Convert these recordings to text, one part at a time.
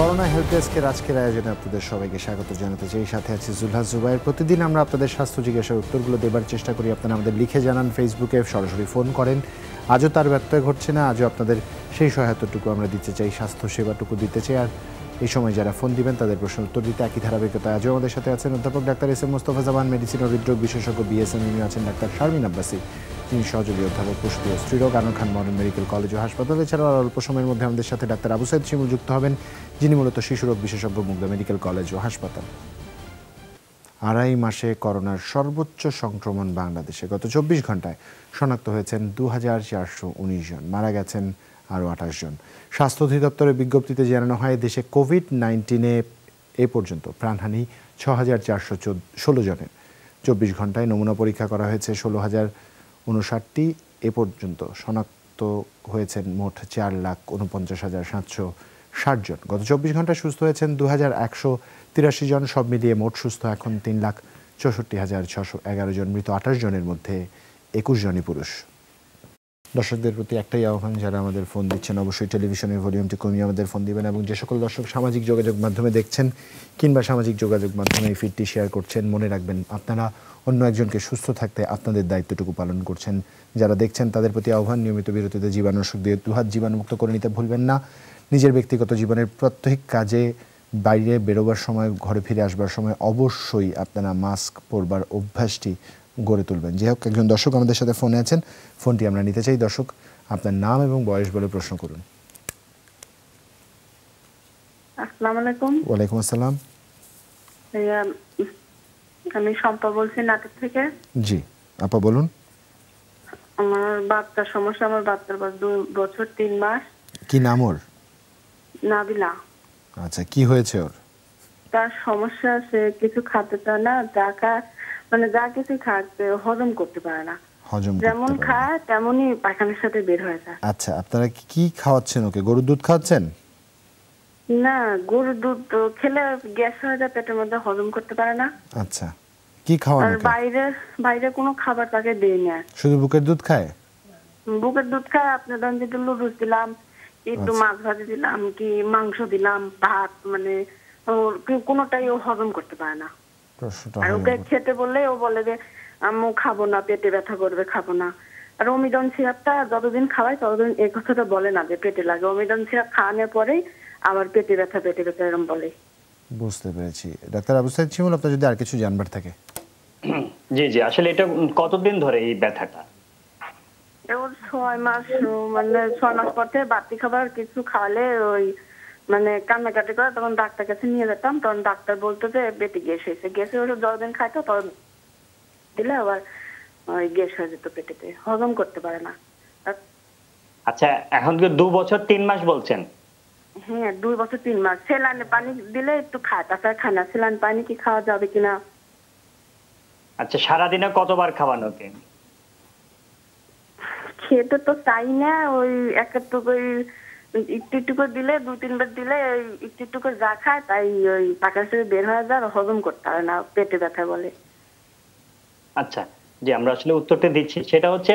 Corona help ডেস্কের আজকের আয়োজনে আপনাদের সবাইকে স্বাগত জানাতে চাই। সাথে আছে জুলহাস জুবাইর। প্রতিদিন আমরা আপনাদের স্বাস্থ্য জিজ্ঞাসার উত্তরগুলো দেবার চেষ্টা করি। আপনারা আমাদের লিখে জানান, ফেসবুকে সরাসরি ফোন করেন। আজও তার ব্যত্যয় ঘটছে না। আজও আপনাদের সেই সহায়তাটুকু আমরা দিতে চাই, স্বাস্থ্য সেবাটুকু দিতে চাই। আর এই সময় যারা ফোন দিবেন তাদের প্রশ্ন উত্তর দিতে একই ধারাবাহিকতা আজও আমাদের সাথে আছেন অধ্যাপক ডাক্তার এস এম মোস্তফা জামান, মেডিসিন ও হৃদরোগ বিশেষজ্ঞ বিএসএম। ইনি আছেন ডাক্তার শারমিন আব্বাসী, তিনি সহযোগী অধ্যাপক প্রসূতি ও স্ত্রীরোগ, আনোয়ার খান মডার্ন মেডিকেল কলেজ ও হাসপাতাল। এছাড়াও অল্প সময়ের মধ্যে আমাদের সাথে ডাক্তার আবু সাইদ শিমুল যুক্ত হবেন, যিনি মূলত শিশুরোগ বিশেষজ্ঞ, মুগদা মেডিকেল কলেজ ও হাসপাতাল। আড়াই মাসে করোনার সর্বোচ্চ সংক্রমণ বাংলাদেশে। গত 24 ঘন্টায় শনাক্ত হয়েছেন 2419 জন, মারা গেছেন আরও 28 জন। স্বাস্থ্য অধিদপ্তরের বিজ্ঞপ্তিতে জানানো হয়, দেশে কোভিড-19-এ এ পর্যন্ত প্রাণহানি 6416 জনের। 24 ঘন্টায় নমুনা পরীক্ষা করা হয়েছে 16,059টি। এ পর্যন্ত শনাক্ত হয়েছেন মোট 4,49,760 জন। গত 24 ঘন্টায় সুস্থ হয়েছেন 2183 জন। সব মিলিয়ে মোট সুস্থ এখন 3,64,611 জন। মৃত 28 জনের মধ্যে 21 জনই পুরুষ। দর্শকদের প্রতি একটাই আহ্বান, যারা আমাদের ফোন দিচ্ছেন অবশ্যই টেলিভিশনের ভলিউমটি কমিয়ে আমাদের ফোন দিবেন। এবং যে সকল দর্শক সামাজিক যোগাযোগ মাধ্যমে দেখছেন কিংবা সামাজিক যোগাযোগ মাধ্যমে এই ফিডটি শেয়ার করছেন, মনে রাখবেন আপনারা অন্য একজনকে সুস্থ থাকতে আপনাদের দায়িত্বটুকু পালন করছেন। যারা দেখছেন তাদের প্রতি আহ্বান, নিয়মিত বিরতিতে জীবাণুনাশক দিয়ে দুহাত জীবাণুমুক্ত করে নিতে ভুলবেন না। নিজের ব্যক্তিগত জীবনের প্রত্যেক কাজে, বাইরে বেরোবার সময়, ঘরে ফিরে আসবার সময় অবশ্যই আপনারা মাস্ক পরবার অভ্যাসটি গড়ে তুলবেন। যে হোক, একজন দর্শক আমাদের সাথে ফোনে আছেন, ফোনটি আমরা নিতে চাই। দর্শক, আপনার নাম এবং বয়স বলে প্রশ্ন করুন। আসসালামু আলাইকুম। ওয়ালাইকুম আসসালাম। আমি শম্পা বলছি নাটক থেকে। জি আপা বলুন। আমার বাচ্চার সমস্যা, আমার বাচ্চার বয়স 2 বছর 3 মাস। কি নাম ওর? নাবিলা। আচ্ছা, কি হয়েছে ওর? তার সমস্যা, সে কিছু খেতে চায় না, মানে যা কিছু খাচ্ছে হজম করতে পারে না। যেমন খায় তেমনই পায়খানার সাথে বের হয়ে যায়। আচ্ছা, আপনারা কি খাওয়াচ্ছেন ওকে? গরুর দুধ খাওয়াচ্ছেন? না, গরুর দুধ খেলে গ্যাস হয়ে যায়, পেটের মধ্যে হজম করতে পারে না। আচ্ছা, কি খাওয়ান আর ওকে? বাইরে কোনো খাবার তাকে দেই না। শুধু বুকের দুধ খায়? বুকের দুধ খায়। আপনার ধরেন যেটা লুডুস দিলাম, একটু মাছ ভাজি দিলাম, কি মাংস দিলাম, ভাত, মানে কোনোটাই ও হজম করতে পারে না। আর ওকে খেতে বললে ও বলে যে আম্মু খাবো না, পেটে ব্যথা করবে, খাবো না। আর অমিডন সিরাপটা যতদিন খাওয়াই ততদিন এই কথাটা বলে না যে পেটে লাগে। অমিডন সিরাপ খাওয়ানোর পরেই আবার পেটে ব্যথা এরকম বলে। বুঝতে পেরেছি। ডাক্তার আবু সাইদ শিমুল, আপনার যদি আর কিছু জানবার থাকে। জি জি, আসলে এটা কতদিন ধরে এই ব্যথাটা? ওর 6 মাস, মানে 6 মাস পর থেকে বাড়তি খাবার কিছু খাওয়ালে ওই মানে কান্নাকাটি করে, তখন ডাক্তার কাছে নিয়ে যেতাম। তখন ডাক্তার বলতো যে পেটে গ্যাস হয়েছে। গ্যাসের ওষুধ যতদিন খাইতো তখন দিলে আবার ওই গ্যাস হয়ে যেত, পেটেতে হজম করতে পারে না। আচ্ছা, এখন কি 2 বছর 3 মাস বলছেন? হ্যাঁ, 2 বছর 3 মাস। স্যালাইনে পানি দিলে একটু খায়, তাছাড়া খায় না। স্যালাইন পানি কি খাওয়া যাবে কিনা? আচ্ছা, সারাদিনে কতবার খাওয়ান ওকে? খেতে তো চাই না, ওই একটু একটু করে দিলে, 2-3 বার দিলে একটু করে যা খায় তাই ওই পাখার থেকে বের হয়ে যায়, হজম করতে পারে না, পেটে ব্যথা বলে। আচ্ছা, জি, আমরা আসলে উত্তরটা দিচ্ছি। সেটা হচ্ছে,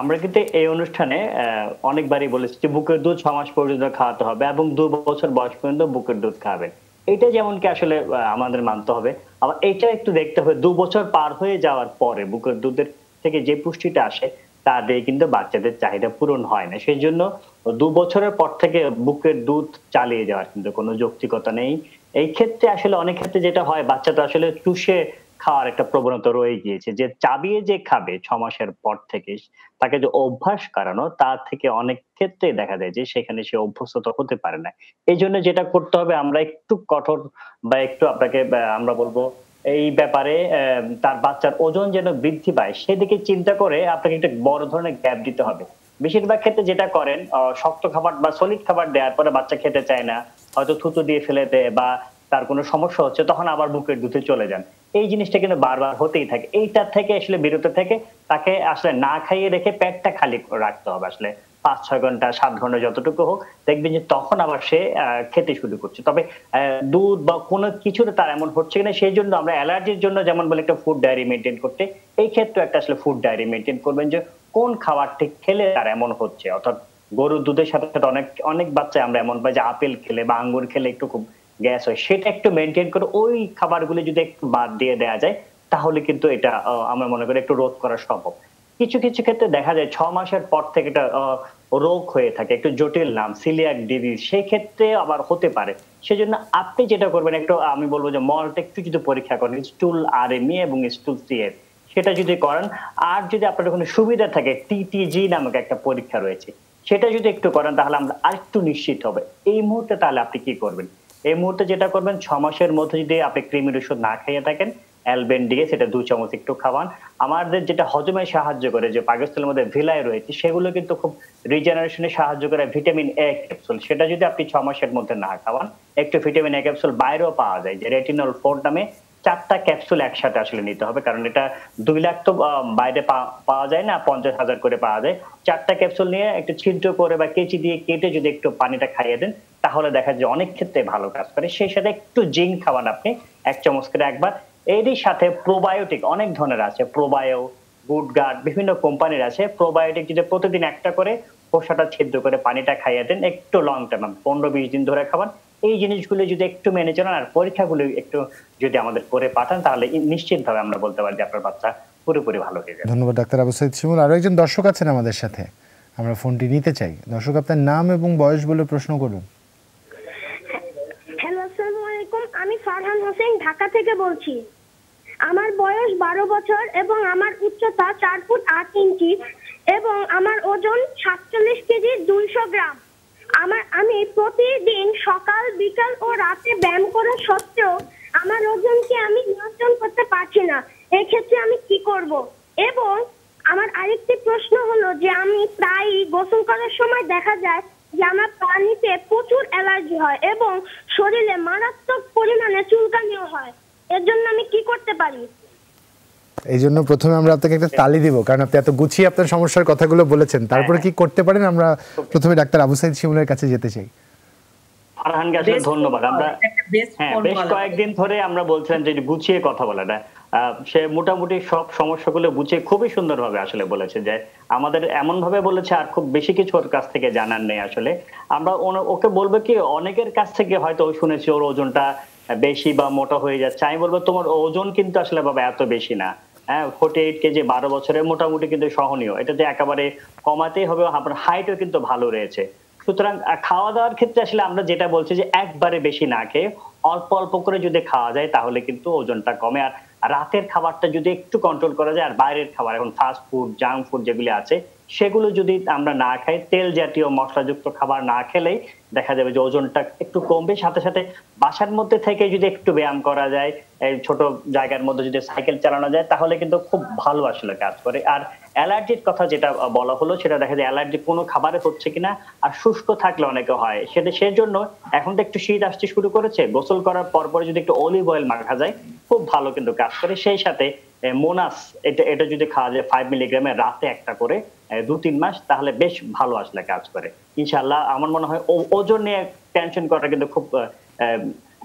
আমরা কিন্তু এই অনুষ্ঠানে অনেকবারই বলেছি যে বুকের দুধ 6 মাস পর্যন্ত খাওয়াতে হবে এবং 2 বছর বয়স পর্যন্ত বুকের দুধ খাবেন। এটা যেমন কি আসলে আমাদের মানতে হবে। আবার এটা একটু দেখতে হবে, 2 বছর পার হয়ে যাওয়ার পরে বুকের দুধের থেকে যে পুষ্টিটা আসে তা দিয়ে কিন্তু বাচ্চাদের চাহিদা পূরণ হয় না। সেই জন্য 2 বছরের পর থেকে বুকের দুধ চালিয়ে যাওয়ার কিন্তু কোনো যৌক্তিকতা নেই। এই ক্ষেত্রে আসলে অনেক ক্ষেত্রে যেটা হয়, বাচ্চাটা আসলে চুষে খাওয়ার একটা প্রবণতা রয়ে গিয়েছে, যে চাবিয়ে যে খাবে 6 মাসের পর থেকে, তাকে যে অভ্যাস করানো, তার থেকে অনেক ক্ষেত্রে দেখা যায় যে সেখানে সে অভ্যস্ত হতে পারে না। এই জন্য যেটা করতে হবে, আমরা একটু কঠোর বা একটু আপনাকে আমরা বলবো এই ব্যাপারে তার বাচ্চার ওজন যেন বৃদ্ধি পায় সেদিকে চিন্তা করে আপনাকে একটা বড় ধরনের গ্যাপ দিতে হবে। বেশিরভাগ ক্ষেত্রে যেটা করেন, শক্ত খাবার বা সলিড খাবার দেওয়ার পরে বাচ্চা খেতে চায় না, হয়তো থুতু দিয়ে ফেলে দেয় বা তার কোনো সমস্যা হচ্ছে, তখন আবার বুকের দুধে চলে যান। এই জিনিসটা কিন্তু বারবার হতেই থাকে। এইটার থেকে আসলে বিরত থেকে তাকে আসলে না খাইয়ে রেখে পেটটা খালি রাখতে হবে। আসলে 5-6 ঘন্টা 7 ঘন্টা যতটুকু হোক, দেখবেন যে তখন আবার সে খেতে শুরু করছে। তবে দুধ বা কোনো কিছুতে তার এমন হচ্ছে কিনা, সেই জন্য আমরা অ্যালার্জির জন্য যেমন বলে একটা ফুড ডায়েরি মেনটেন করতে, এই ক্ষেত্রে একটা আসলে ফুড ডায়েরি মেনটেন করবেন যে কোন খাবারটি খেলে তার এমন হচ্ছে। অর্থাৎ গরুর দুধের সাথে সাথে অনেক অনেক বাচ্চা আমরা এমন পাই যে আপেল খেলে বা আঙ্গুর খেলে একটু খুব গ্যাস হয়, সেটা একটু মেনটেন করে ওই খাবারগুলো যদি একটু বাদ দিয়ে দেওয়া যায় তাহলে কিন্তু এটা আমরা মনে করি একটু রোধ করা সম্ভব। কিছু কিছু ক্ষেত্রে দেখা যায় 6 মাসের পর থেকে এটা রোগ হয়ে থাকে, একটু জটিল নাম সিলিয়াক ডিজিজ, সেই ক্ষেত্রে আবার হতে পারে। সেজন্য আপনি যেটা করবেন একটু আমি বলবো যে মলটা একটু যদি পরীক্ষা করেন, স্টুল আরএমএ এবং স্টুল সিএফ সেটা যদি করেন, আর যদি আপনার কোনো সুবিধা থাকে টিটিজি নামক একটা পরীক্ষা রয়েছে সেটা যদি একটু করেন তাহলে আমরা আরেকটু নিশ্চিত হবে। এই মুহূর্তে তাহলে আপনি কি করবেন, এই মুহূর্তে যেটা করবেন 6 মাসের মধ্যে যদি আপনি কৃমির ওষুধ না খাইয়ে থাকেন অ্যালবেন্ডিয়ে সেটা 2 চামচ একটু খাওয়ান। আমাদের যেটা হজমে সাহায্য করে যে পাকস্থলীর মধ্যে ভিলাই রয়েছে সেগুলো কিন্তু খুব রিজেনারেশনে সাহায্য করে ভিটামিন এ ক্যাপসুল, সেটা যদি আপনি 6 মাসের মধ্যে না খাওয়ান, একটু ভিটামিন এ ক্যাপসুল বাইরেও পাওয়া যায় যে রেটিনল 4 নামে 4টা ক্যাপসুল একসাথে আসলে নিতে হবে, কারণ এটা 2 লাখ তো বাইরে পাওয়া যায় না, 50,000 করে পাওয়া যায়। 4টা ক্যাপসুল নিয়ে একটু ছিদ্র করে বা কেচি দিয়ে কেটে যদি একটু পানিটা খাইয়ে দেন তাহলে দেখা যায় অনেক ক্ষেত্রে ভালো কাজ করে। সেই সাথে একটু জিঙ্ক খাওয়ান আপনি 1 চামচ করে একবার। এরই সাথে প্রোবায়োটিক অনেক ধরনের আছে, প্রোবায়ো, গুড গার্ড, বিভিন্ন কোম্পানির আছে। প্রোবায়োটিক যদি প্রতিদিন একটা করে খোসাটা ছিদ্র করে পানিটা খাইয়ে দেন একটু লং টার্ম 15-20 দিন ধরে খাবার, এই জিনিসগুলো যদি একটু মেনে চলেন আর পরীক্ষাগুলো একটু যদি আমাদের করে পাঠান তাহলে নিশ্চিতভাবে আমরা বলতে পারি যে আপনার বাচ্চা পুরোপুরি ভালো হয়ে যাবে। ধন্যবাদ ডাক্তার আবু সাঈদ শিমুল। আরো একজন দর্শক আছেন আমাদের সাথে, আমরা ফোনটি নিতে চাই। দর্শক আপনার নাম এবং বয়স বলে প্রশ্ন করুন। হ্যালো, আসসালামু আলাইকুম। আমি ফারহান হোসেন ঢাকা থেকে বলছি। আমার বয়স 12 বছর এবং আমার উচ্চতা 4 ফুট 8 ইঞ্চি এবং আমার ওজন 47 কেজি 200 গ্রাম। আমি প্রতিদিন সকাল বিকাল ও রাতে ব্যায়াম করা সত্ত্বেও আমার ওজনকে আমি নিয়ন্ত্রণ করতে পারছি না। এই ক্ষেত্রে আমি কি করব? এবং আমার আরেকটি প্রশ্ন হলো যে আমি প্রায় গোসল করার সময় দেখা যায় যে আমার পানিতে প্রচুর অ্যালার্জি হয় এবং শরীরে মারাত্মক পরিমাণে চুলকানিও হয়। এর জন্য আমি কি করতে পারি? এই জন্য প্রথমে আমরা আপনাকে একটা তালি দিব, কারণ আপনি এত গুছিয়ে আপনার সমস্যার কথাগুলো বলেছেন। তারপরে কি করতে পারেন আমরা প্রথমে ডাক্তার আবু সাঈদ শিমুলের কাছে যেতে চাই। ফারহান কে আসলে ধন্যবাদ। আমরা বেশ কয়েকদিন ধরে আমরা বলছিলাম যে গুছিয়ে কথা বলাটা, সে মোটামুটি সব সমস্যাগুলো গুছিয়ে খুবই সুন্দরভাবে আসলে বলেছে, যে আমাদের এমন ভাবে বলেছে আর খুব বেশি কিছু ওর কাছ থেকে জানার নেই। আসলে আমরা ওকে বলবো কি, অনেকের কাছ থেকে হয়তো শুনেছি ওর ওজনটা বেশি বা মোটা হয়ে যাচ্ছে, আমি বলবো তোমার ওজন কিন্তু আসলে বাবা এত বেশি না। হ্যাঁ, 48 কেজি 12 বছরের মোটামুটি কিন্তু সহনীয়, এটাতে একেবারে কমাতেই হবে। আপনার হাইটও কিন্তু ভালো রয়েছে। সুতরাং খাওয়া দাওয়ার ক্ষেত্রে আসলে আমরা যেটা বলছি যে একবারে বেশি না খেয়ে অল্প অল্প করে যদি খাওয়া যায় তাহলে কিন্তু ওজনটা কমে। আর রাতের খাবারটা যদি একটু কন্ট্রোল করা যায়, আর বাইরের খাবার এখন ফাস্ট ফুড জাঙ্ক ফুড যেগুলি আছে সেগুলো যদি আমরা না খাই, তেল জাতীয় মশলাযুক্ত খাবার না খেলেই দেখা যাবে যে ওজনটা একটু কমবে। সাথে সাথে বাসার মধ্যে থেকে যদি একটু ব্যায়াম করা যায়, এই ছোট জায়গার মধ্যে যদি সাইকেল চালানো যায় তাহলে কিন্তু খুব ভালো আসলে কাজ করে। আর অ্যালার্জির কথা যেটা বলা হলো সেটা দেখা যায় অ্যালার্জি কোনো খাবারে হচ্ছে কিনা, আর শুষ্ক থাকলে অনেকে হয় সেটা, সেজন্য এখন তো একটু শীত আসতে শুরু করেছে, গোসল করার পর পরে যদি একটু অলিভ অয়েল মাখা যায় খুব ভালো কিন্তু কাজ করে। সেই সাথে মোনাস এটা যদি খাওয়া যায় 5 মিলিগ্রামে রাতে একটা করে 2-3 মাস, তাহলে বেশ ভালো আসলে কাজ করে ইনশাআল্লাহ। আমার মনে হয় ওজন নিয়ে টেনশন করা কিন্তু খুব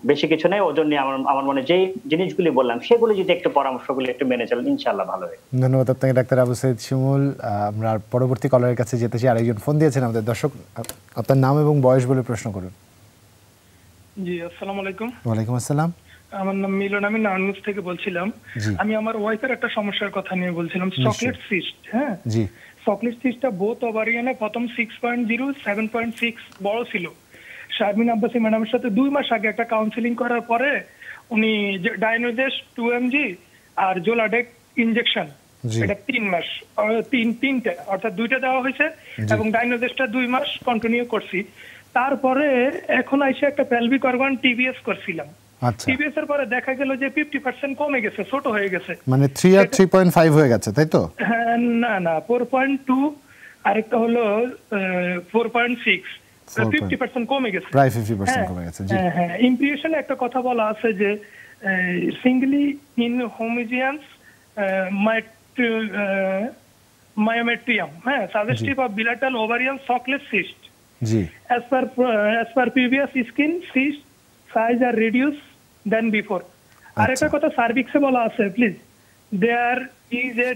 বেশি কিছু নেই। ওজন নিয়ে আমার মনে যে জিনিসগুলি বললাম সেগুলো যদি একটু পরামর্শগুলো একটু মেনে চলেন ইনশাআল্লাহ ভালো হবে। ধন্যবাদ আপনাকে ডাক্তার আবু সাঈদ শিমুল। আমরা পরবর্তী কলারের কাছে যেতে চাই। আরেকজন ফোন দিয়েছেন আমাদের দর্শক, আপনার নাম এবং বয়স বলে প্রশ্ন করুন। জি, আসসালামু আলাইকুম। ওয়ালাইকুম আসসালাম। আমার নাম মিলন, আমি নারায়ণগঞ্জ থেকে বলছিলাম। আমি আমার ওয়াইফের একটা সমস্যার কথা নিয়ে বলছিলাম, চকলেট সিস্ট। হ্যাঁ জি, চকলেট সিস্টটা বোথ ওভারিয়ানে প্রথম 6.0 7.6 বড় ছিল। শারমিন আব্বাসী ম্যাডামের সাথে 2 মাস আগে একটা কাউন্সিলিং করার পরে উনি ডাইনোজেস 2 mg আর জোলাডেক ইনজেকশন, এটা 3 মাস তিনটা অর্থাৎ 2টা দেওয়া হয়েছে এবং ডাইনোজেসটা 2 মাস কন্টিনিউ করছি। তারপরে এখন আইসে একটা পেলভিক অর্গান টিবিএস করছিলাম। টিবিএস এর পরে দেখা গেল যে 50% কমে গেছে, ছোট হয়ে গেছে, মানে 3 আর 3.5 হয়ে গেছে, তাই তো? না না, 4.2 আরেকটা হলো 4.6, 50% কমে গেছে, প্রায় 50% কমে গেছে। জি হ্যাঁ, ইমপ্রেশনে একটা কথা বলা আছে যে সিঙ্গলি ইন হোমোজিয়ান্স myometrium, হ্যাঁ, suggestive of bilateral ovarian chocolate cyst. G, as per previous skin cyst size are reduced than before. আরেকটা কথা সার্ভিক্সে বলা আছে, please, there is a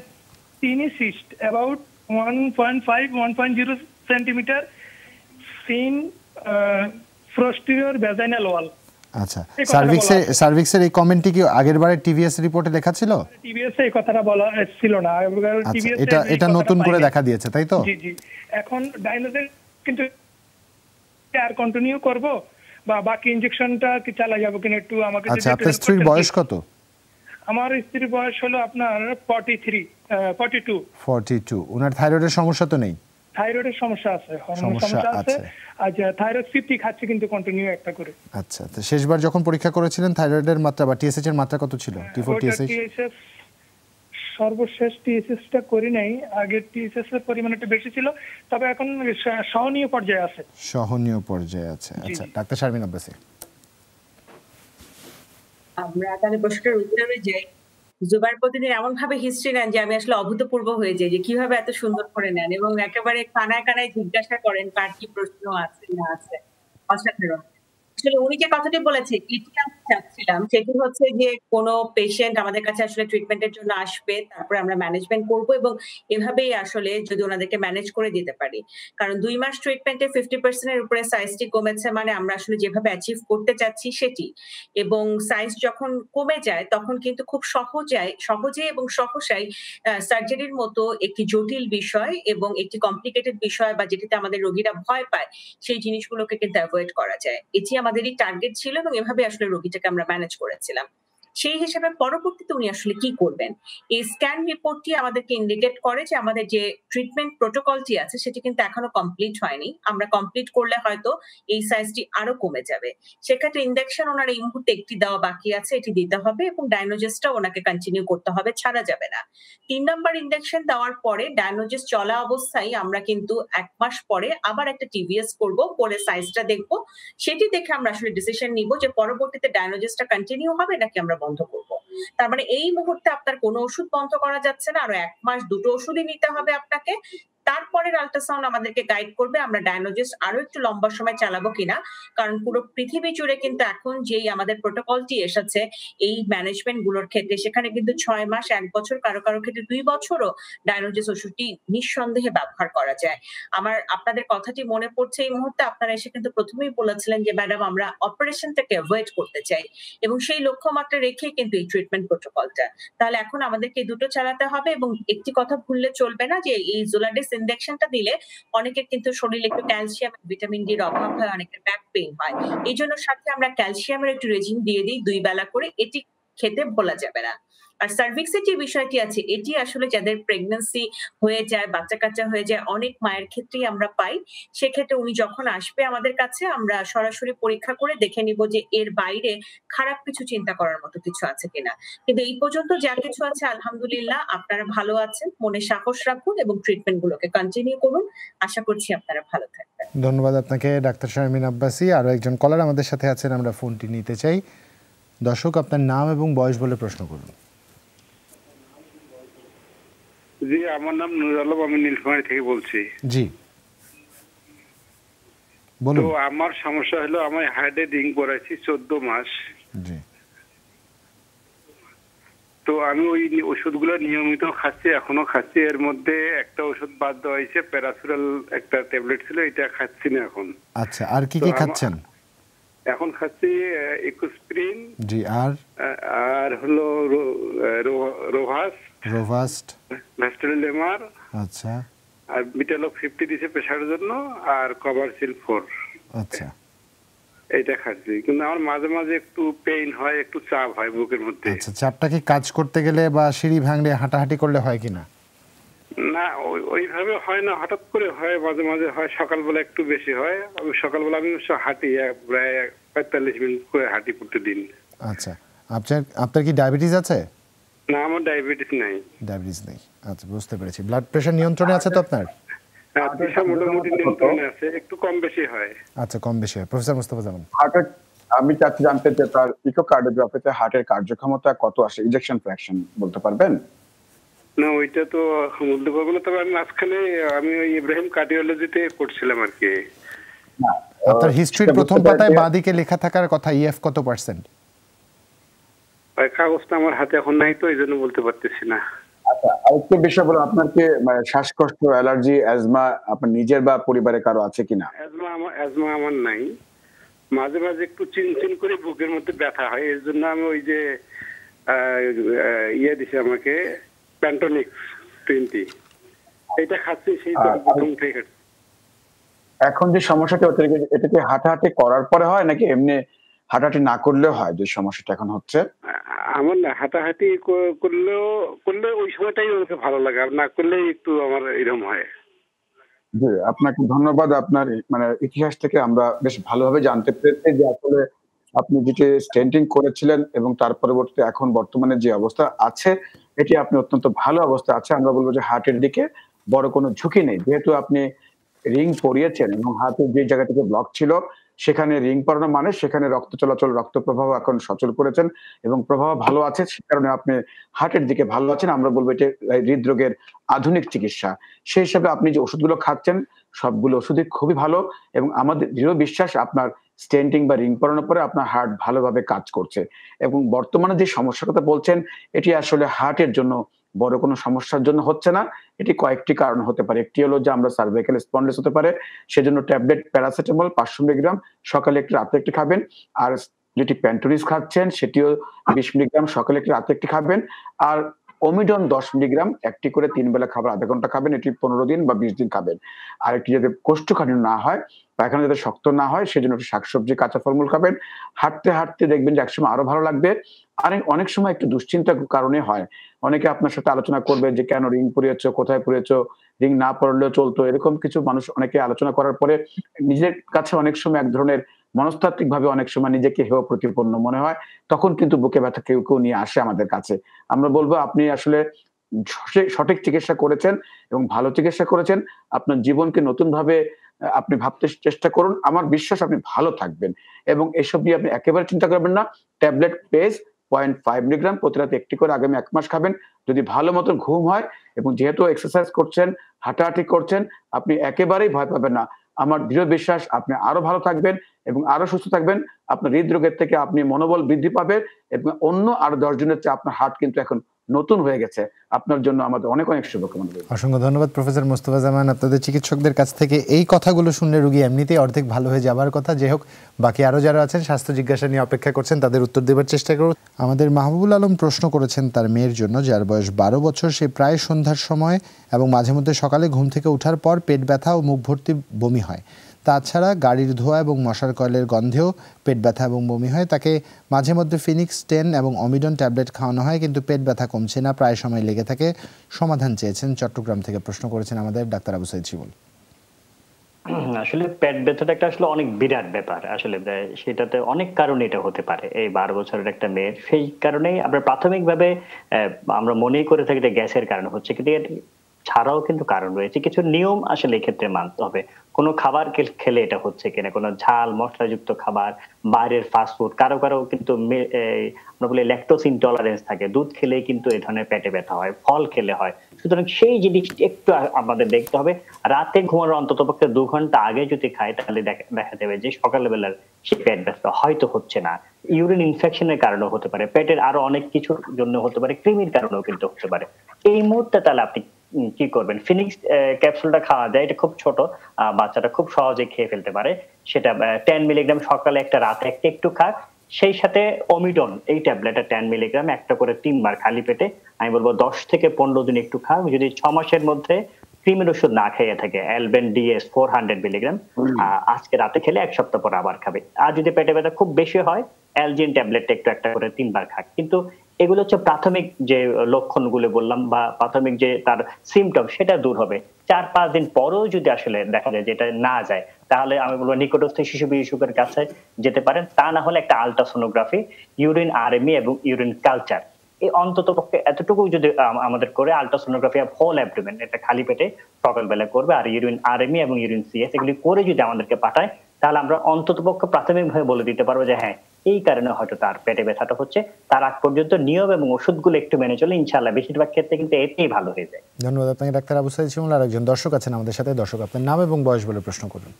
teeny cyst about 1.5-1.0 centimeter seen posterior vaginal wall। আচ্ছা, সার্ভিক্সের এই কমেন্টটি কি আগের বারে টিভিএস রিপোর্টে লেখা ছিল? টিভিএস এই কথাটা বলা ছিল না, টিভিএস এটা নতুন করে দেখা দিয়েছে, তাই তো? জি জি। এখন ডায়নোজের কিন্তু আর কন্টিনিউ করব বা বাকি ইনজেকশনটা কি চালা যাব কিনা একটু আমাকে যদি। আচ্ছা, আপনার স্ত্রীর বয়স কত? আমার স্ত্রীর বয়স হলো আপনার 42। ওনার থাইরয়েডের সমস্যা তো নেই? থাইরয়েডের সমস্যা আছে, হরমোনের সমস্যা আছে। আচ্ছা, থাইরয়েড 50 খাচ্ছে কিন্তু কন্টিনিউ একটা করে। আচ্ছা, তো শেষবার যখন পরীক্ষা করেছিলেন থাইরয়েডের মাত্রা বা টিএসএইচ এর মাত্রা কত ছিল? T4 TSH সর্বশেষ টিএসএইচটা করি নাই, আগে টিএসএইচ এর পরিমাণ একটু বেশি ছিল, তবে এখন সহনীয় পর্যায়ে আছে। আচ্ছা, ডাক্তার শারমিন আব্বাসী, আমরা তাহলে প্রশ্নের উত্তরে যাই। জুবাইর প্রতিদিন এমন ভাবে হিস্ট্রি নেন যে আমি আসলে অভূতপূর্ব হয়ে যাই যে কিভাবে এত সুন্দর করে নেন এবং একেবারে কানায় কানায় জিজ্ঞাসা করেন কার কি প্রশ্ন আছে না আছে। অসাধারণ। আসলে উনি যে কথাটি বলেছে এটি আমি চাচ্ছিলাম, সেটি হচ্ছে যে কোনো পেশেন্ট আমাদের কাছে আসলে ট্রিটমেন্টের জন্য আসবে, তারপরে আমরা ম্যানেজমেন্ট করব এবং এভাবেই আসলে যদি ওনাদেরকে ম্যানেজ করে দিতে পারি। কারণ 2 মাস ট্রিটমেন্টে 50% এর উপরে সাইজটি কমেছে, মানে আমরা আসলে যেভাবে অ্যাচিভ করতে চাচ্ছি সেটি। এবং সাইজ যখন কমে যায় তখন কিন্তু খুব সহজে এবং সহসাই সার্জারির মতো একটি জটিল বিষয় এবং একটি কমপ্লিকেটেড বিষয় বা যেটিতে আমাদের রোগীরা ভয় পায় সেই জিনিসগুলোকে কিন্তু অ্যাভয়েড করা যায়। এটি আমাদেরই টার্গেট ছিল এবং এভাবে আসলে রোগীটাকে আমরা ম্যানেজ করেছিলাম। সেই হিসেবে পরবর্তীতে উনি আসলে কি করবেন, এই স্ক্যান রিপোর্টটি আমাদেরকে ইন্ডিকেট করে যে আমাদের যে ট্রিটমেন্ট প্রোটোকলটি আছে সেটি কিন্তু এখনো কমপ্লিট হয়নি। আমরা কমপ্লিট করলে হয়তো এই সাইজটি আরো কমে যাবে। সেক্ষেত্রে ইনজেকশন ওনার এই মুহূর্তে একটি দেওয়া বাকি আছে, এটি দিতে হবে এবং ডায়নোজেসটা ওনাকে কন্টিনিউ করতে হবে, ছাড়া যাবে না। 3 নম্বর ইনজেকশন দেওয়ার পরে ডায়নোজেস চলা অবস্থায় আমরা কিন্তু 1 মাস পরে আবার একটা টিভিএস করব, করে সাইজটা দেখব, সেটি দেখে আমরা আসলে ডিসিশন নিব যে পরবর্তীতে ডায়নোজেসটা কন্টিনিউ হবে নাকি আমরা বন্ধ করব। তার মানে এই মুহূর্তে আপনার কোনো ওষুধ বন্ধ করা যাচ্ছে না, আরো 1 মাস 2টো ওষুধই নিতে হবে আপনাকে। তারপরের আল্ট্রাসাউন্ড আমাদেরকে গাইড করবে আমরা ডায়নোজেস আরো একটু লম্বা সময় চালাবো কিনা। কারণ পুরো পৃথিবী জুড়ে কিন্তু এখন যেই আমাদের প্রোটোকলটি এসেছে এই ম্যানেজমেন্ট গুলোর ক্ষেত্রে, সেখানে কিন্তু 6 মাস, 1 বছর, কারো কারো ক্ষেত্রে 2 বছরও ডায়নোজেস ওষুধটি নিঃসন্দেহে ব্যবহার করা যায়। আমার আপনাদের কথাটি মনে পড়ছে এই মুহূর্তে, আপনারা এসে কিন্তু প্রথমেই বলেছিলেন যে ম্যাডাম আমরা অপারেশনটাকে অ্যাভয়েড করতে চাই এবং সেই লক্ষ্যমাত্রা রেখেই কিন্তু এই ট্রিটমেন্ট প্রোটোকলটা। তাহলে এখন আমাদেরকে দুটো চালাতে হবে এবং একটি কথা ভুললে চলবে না যে এই জোলাডেস ইনজেকশনটা দিলে অনেকের কিন্তু শরীরে একটু ক্যালসিয়াম, ভিটামিন ডি এর অভাব হয়, অনেকের ব্যাক পেইন হয়। এই জন্য সাথে আমরা ক্যালসিয়ামের একটু রেজিম দিয়ে দিই 2 বেলা করে, এটি খেতে ভোলা যাবে না। আর সার্ভিক্সের যে বিষয়টি আছে এটি আসলে যাদের প্রেগন্যান্সি হয়ে যায়, বাচ্চা কাচ্চা হয়ে যায়, অনেক মায়ের ক্ষেত্রেই আমরা পাই। সেক্ষেত্রে উনি যখন আসবে আমাদের কাছে আমরা সরাসরি পরীক্ষা করে দেখে নিব যে এর বাইরে খারাপ কিছু চিন্তা করার মতো কিছু আছে কিনা। কিন্তু এই পর্যন্ত যা কিছু আছে আলহামদুলিল্লাহ, আপনারা ভালো আছেন, মনে সাহস রাখুন এবং ট্রিটমেন্ট গুলোকে কন্টিনিউ করুন। আশা করছি আপনারা ভালো থাকবেন। ধন্যবাদ আপনাকে ডাক্তার শারমিন আব্বাসী। আরো একজন কলার আমাদের সাথে আছেন, আমরা ফোনটি নিতে চাই। দর্শক, আপনার নাম এবং বয়স বলে প্রশ্ন করুন। জি, আমার নাম নুর আলম, আমি নীলফামারী থেকে বলছি। জি বলুন। তো আমার সমস্যা হলো আমার হার্টে রিং পড়াইছি 14 মাস। জি। তো আমি ওই ওষুধগুলো নিয়মিত খাচ্ছি, এখনো খাচ্ছি। এর মধ্যে একটা ওষুধ বাদ দেওয়া হয়েছে, প্যারাসুরাল একটা ট্যাবলেট ছিল, এটা খাচ্ছি না এখন। আচ্ছা, আর কি কি খাচ্ছেন? এখন খাচ্ছি ইকোস্প্রিন। জি। আর হলো রোভাস্ট, ভ্যাস্টেলিমার। আচ্ছা। আর বিটালক 50 দিছে প্রেসারের জন্য, আর কভারসিল 4। আচ্ছা, এটা খাচ্ছি, কিন্তু আমার মাঝে মাঝে একটু পেইন হয়, একটু চাপ হয় বুকের মধ্যে। আচ্ছা, চাপটা কি কাজ করতে গেলে বা সিঁড়ি ভাঙলে হাঁটাহাঁটি করলে হয় কিনা? না, ওইভাবে হয় না, হঠাৎ করে হয়, মাঝে মাঝে হয়। সকালবেলা একটু বেশি হয়। সকালবেলা আমি হাঁটি, প্রায় 45 মিনিট করে হাঁটি প্রতিদিন। আচ্ছা, আপনার কি ডায়াবেটিস আছে? না, আমার ডায়াবেটিস নাই। ডায়াবেটিস নেই, আচ্ছা, বুঝতে পেরেছি। ব্লাড প্রেশার নিয়ন্ত্রণে আছে তো আপনার? প্রেশার মোটামুটি নিয়ন্ত্রণে আছে, একটু কম বেশি হয়। আচ্ছা, কম বেশি হয়। প্রফেসর মুস্তাফা জামান, আমি চাচ্ছি জানতে যে তার ইকোকার্ডিওগ্রাফিতে হার্টের কার্যক্ষমতা কত আসে, ইনজেকশন ফ্র্যাকশন বলতে পারবেন? না, ওইটা তো বলতে পারবো না, তবে আমি মাঝখানে ওই ইব্রাহিম কার্ডিওলজিতে করছিলাম আর কি। আপনার হিস্ট্রির প্রথম পাতায় বাঁদিকে লেখা থাকার কথা ইএফ কত %? কাগজটা আমার হাতে এখন নাই তো, এই জন্য বলতে পারতেছি না। আচ্ছা, আরেকটা বিষয় বলুন, আপনার কি শ্বাসকষ্ট, অ্যালার্জি, অ্যাজমা আপনার নিজের বা পরিবারে কারো আছে কিনা? অ্যাজমা আমার নাই। মাঝে মাঝে একটু চিনচিন করে বুকের মধ্যে ব্যথা হয়, এর জন্য আমি ওই যে দিছে আমাকে প্যান্টোনিক্স 20 এটা খাচ্ছি, সেই প্রথম থেকে। এখন যে সমস্যাটা হচ্ছে এটা কি হাঁটাহাঁটি করার পরে হয় নাকি এমনি হাঁটাহাঁটি না করলেও হয় যে সমস্যাটা এখন হচ্ছে? আমার না হাঁটাহাঁটি করলে ওই সময়টাই আমাকে ভালো লাগে, আর না করলে একটু আমার এরকম হয়। জি, আপনাকে ধন্যবাদ। আপনার ইতিহাস থেকে আমরা বেশ ভালোভাবে জানতে পেরেছি যে আসলে আপনি যেটি স্টেন্টিং করেছিলেন এবং তার পরবর্তীতে এখন বর্তমানে যে অবস্থা আছে এটি আপনি অত্যন্ত ভালো অবস্থায় আছে। আমরা বলব যে হার্টের দিকে বড় কোনো ঝুঁকি নেই। যেহেতু আপনি রিং পরিয়েছেন এবং হার্টের যে জায়গা থেকে ব্লক ছিল সেখানে রিং পরানো মানে সেখানে রক্ত চলাচল, রক্ত প্রবাহ এখন সচল করেছেন এবং প্রবাহ ভালো আছে, সে কারণে আপনি হার্টের দিকে ভালো আছেন। আমরা বলব এটা হৃদরোগের আধুনিক চিকিৎসা। সেই হিসাবে আপনি যে ওষুধগুলো খাচ্ছেন সবগুলো ওষুধই খুবই ভালো এবং আমাদের দৃঢ় বিশ্বাস আপনার স্টেন্টিং বা রিং পরানোর পরে আপনার হার্ট ভালোভাবে কাজ করছে এবং বর্তমানে যে সমস্যার কথা বলছেন এটি আসলে হার্টের জন্য বড় কোনো সমস্যার জন্য হচ্ছে না। এটি কয়েকটি কারণ হতে পারে। একটি হলো যে আমরা সার্ভাইকাল স্পন্ডিলোসিস হতে পারে, সেজন্য ট্যাবলেট প্যারাসিটামল 500 মিলিগ্রাম সকালে একটি রাতে একটি খাবেন। আর যেটি প্যান্টোনিস খাচ্ছেন সেটিও 20 মিলিগ্রাম সকালে একটি রাতে একটি খাবেন। আর ওমিডন 10 মিলিগ্রাম একটি করে 3 বেলা খাবার আধা ঘন্টা খাবেন, এটি 15 দিন বা 20 দিন খাবেন। আরেকটি যাতে কোষ্ঠকাঠিন্য না হয়, পায়খানা যাতে শক্ত না হয় সেজন্য একটু শাকসবজি, কাঁচা ফলমূল খাবেন। হাঁটতে হাঁটতে দেখবেন যে একসময় আরো ভালো লাগবে। আর অনেক সময় একটু দুশ্চিন্তার কারণে হয়। অনেকে আপনার সাথে আলোচনা করবে যে কেন রিং পরিয়েছো, কোথায় পরিয়েছো, রিং না পরালেও চলতো, এরকম কিছু মানুষ অনেকে আলোচনা করার পরে নিজের কাছে অনেক সময় এক ধরনের মনস্তাত্ত্বিকভাবে অনেক সময় নিজেকে হেয় প্রতিপন্ন মনে হয়। তখন কিন্তু বুকে ব্যথা কেউ নিয়ে আসে আমাদের কাছে। আমরা বলব আপনি আসলে সঠিক চিকিৎসা করেছেন এবং ভালো চিকিৎসা করেছেন। আপনার জীবনকে নতুনভাবে আপনি ভাবতে চেষ্টা করুন। আমার বিশ্বাস আপনি ভালো থাকবেন এবং এসব নিয়ে আপনি একেবারে চিন্তা করবেন না। ট্যাবলেট পেজ 0.5 মিলিগ্রাম প্রতি রাতে একটি করে আগামী 1 মাস খাবেন। যদি ভালো মতো ঘুম হয় এবং যেহেতু এক্সারসাইজ করছেন, হাঁটাহাঁটি করছেন, আপনি একেবারেই ভয় পাবেন না। আমার দৃঢ় বিশ্বাস আপনি আরো ভালো থাকবেন এবং আরো সুস্থ থাকবেন। আপনার হৃদরোগের থেকে আপনি মনোবল বৃদ্ধি পাবে এবং অন্য আরো 10 জনের চেয়ে আপনার হার্ট কিন্তু এখন নতুন হয়ে গেছে। আপনার জন্য আমাদের অনেক অনেক শুভকামনা রইল। অসংখ্য ধন্যবাদ প্রফেসর মোস্তফা জামান। আপনাদের চিকিৎসকদের কাছ থেকে এই কথাগুলো শুনলে রোগী এমনিতেই অর্ধেক ভালো হয়ে যাবার কথা। যে হোক, বাকি আরও যারা আছেন স্বাস্থ্য জিজ্ঞাসা নিয়ে অপেক্ষা করছেন তাদের উত্তর দেবার চেষ্টা করব। আমাদের মাহবুবুল আলম প্রশ্ন করেছেন তার মেয়ের জন্য, যার বয়স 12 বছর। সে প্রায় সন্ধ্যার সময় এবং মাঝে মধ্যে সকালে ঘুম থেকে ওঠার পর পেট ব্যথা ও মুখ ভর্তি বমি হয়। তাছাড়া গাড়ির ধোঁয়া এবং মশার কয়েলের গন্ধেও পেট ব্যথা এবং বমি হয়। তাকে মাঝে মধ্যে ফিনিক্স 10 এবং অমিডন ট্যাবলেট খাওয়ানো হয়, কিন্তু পেট ব্যথা কমছে না, প্রায় সময় লেগে থাকে। সমাধান চেয়েছেন। চট্টগ্রাম থেকে প্রশ্ন করেছেন আমাদের ডাক্তার আবু সাইদ শিমুল। আসলে পেট ব্যথাটা একটা আসলে অনেক বিরাট ব্যাপার। আসলে সেটাতে অনেক কারণে এটা হতে পারে। এই 12 বছরের একটা মেয়ের, সেই কারণেই আমরা প্রাথমিকভাবে আমরা মনেই করে থাকি যে গ্যাসের কারণ হচ্ছে, কিন্তু ছাড়াও কিন্তু কারণ রয়েছে। কিছু নিয়ম আসলে এক্ষেত্রে মানতে হবে। কোনো খাবার খেলে এটা হচ্ছে কিনা, কোনো ঝাল মশলাযুক্ত খাবার, বাইরের ফাস্টফুড, কারো কারো কিন্তু আমরা বলি ল্যাকটোজ ইনটলারেন্স থাকে, দুধ খেলেই কিন্তু এই ধরনের পেটে ব্যথা হয়, ফল খেলে হয়। সুতরাং সেই জিনিসটি একটু আমাদের দেখতে হবে। রাতে ঘুমানোর অন্ততপক্ষে 2 ঘন্টা আগে যদি খায় তাহলে দেখা যাবে যে সকালবেলার সেই পেট ব্যথা হয়তো হচ্ছে না। ইউরিন ইনফেকশনের কারণেও হতে পারে, পেটের আরো অনেক কিছুর জন্য হতে পারে, কৃমির কারণেও কিন্তু হতে পারে। এই মুহূর্তে তাহলে আপনি কি করবেন? ফিনিক্স ক্যাপসুলটা খাওয়া যায়, এটা খুব ছোট, বাচ্চাটা খুব সহজে খেয়ে ফেলতে পারে। সেটা 10 মিলিগ্রাম সকালে একটা, রাতে একটা, একটু খাক। সেই সাথে ওমিডন এই ট্যাবলেটটা 10 মিলিগ্রাম একটা করে 3 বার খালি পেটে, আমি বলবো 10 থেকে 15 দিন একটু খাক। যদি 6 মাসের মধ্যে ক্রিমের ওষুধ না খেয়ে থাকে, অ্যালবেন ডিএস 400 মিলিগ্রাম, আজকে রাতে খেলে 1 সপ্তাহ পর আবার খাবে। আর যদি পেটে ব্যথা খুব বেশি হয়, অ্যালজিন ট্যাবলেটটা একটু একটা করে 3 বার খাক। কিন্তু এগুলো হচ্ছে প্রাথমিক যে লক্ষণগুলো বললাম বা প্রাথমিক যে তার সিমটম, সেটা দূর হবে। 4-5 দিন পরেও যদি আসলে দেখা যায় যেটা না যায়, তাহলে আমি বলবো নিকটস্থ শিশু বিশেষজ্ঞের কাছে যেতে পারেন। তা না হলে একটা আলট্রাসোনোগ্রাফি, ইউরিন আরএমই এবং ইউরিন কালচার, এই অন্তত পক্ষে এতটুকু যদি আমাদের করে, আলট্রাসোনোগ্রাফি অফ হোল অ্যাবডোমেন এটা খালি পেটে সকালবেলা করবে, আর ইউরিন আরএমই এবং ইউরিন সিএস এগুলি করে যদি আমাদেরকে পাঠায়, তাহলে আমরা অন্তত পক্ষে প্রাথমিকভাবে বলে দিতে পারবো যে হ্যাঁ, এই কারণে হয়তো তার পেটে ব্যথাটা হচ্ছে। তার আগ পর্যন্ত নিয়ম এবং ওষুধগুলো একটু মেনে চলে ইনশাআল্লাহ বেশিরভাগ ক্ষেত্রে কিন্তু এটাই ভালো হয়ে যায়। ধন্যবাদ আপনাকে ডাক্তার আবু সাইদ শিমুল। আর একজন দর্শক আছেন আমাদের সাথে। দর্শক, আপনার নাম এবং বয়স বলে প্রশ্ন করুন।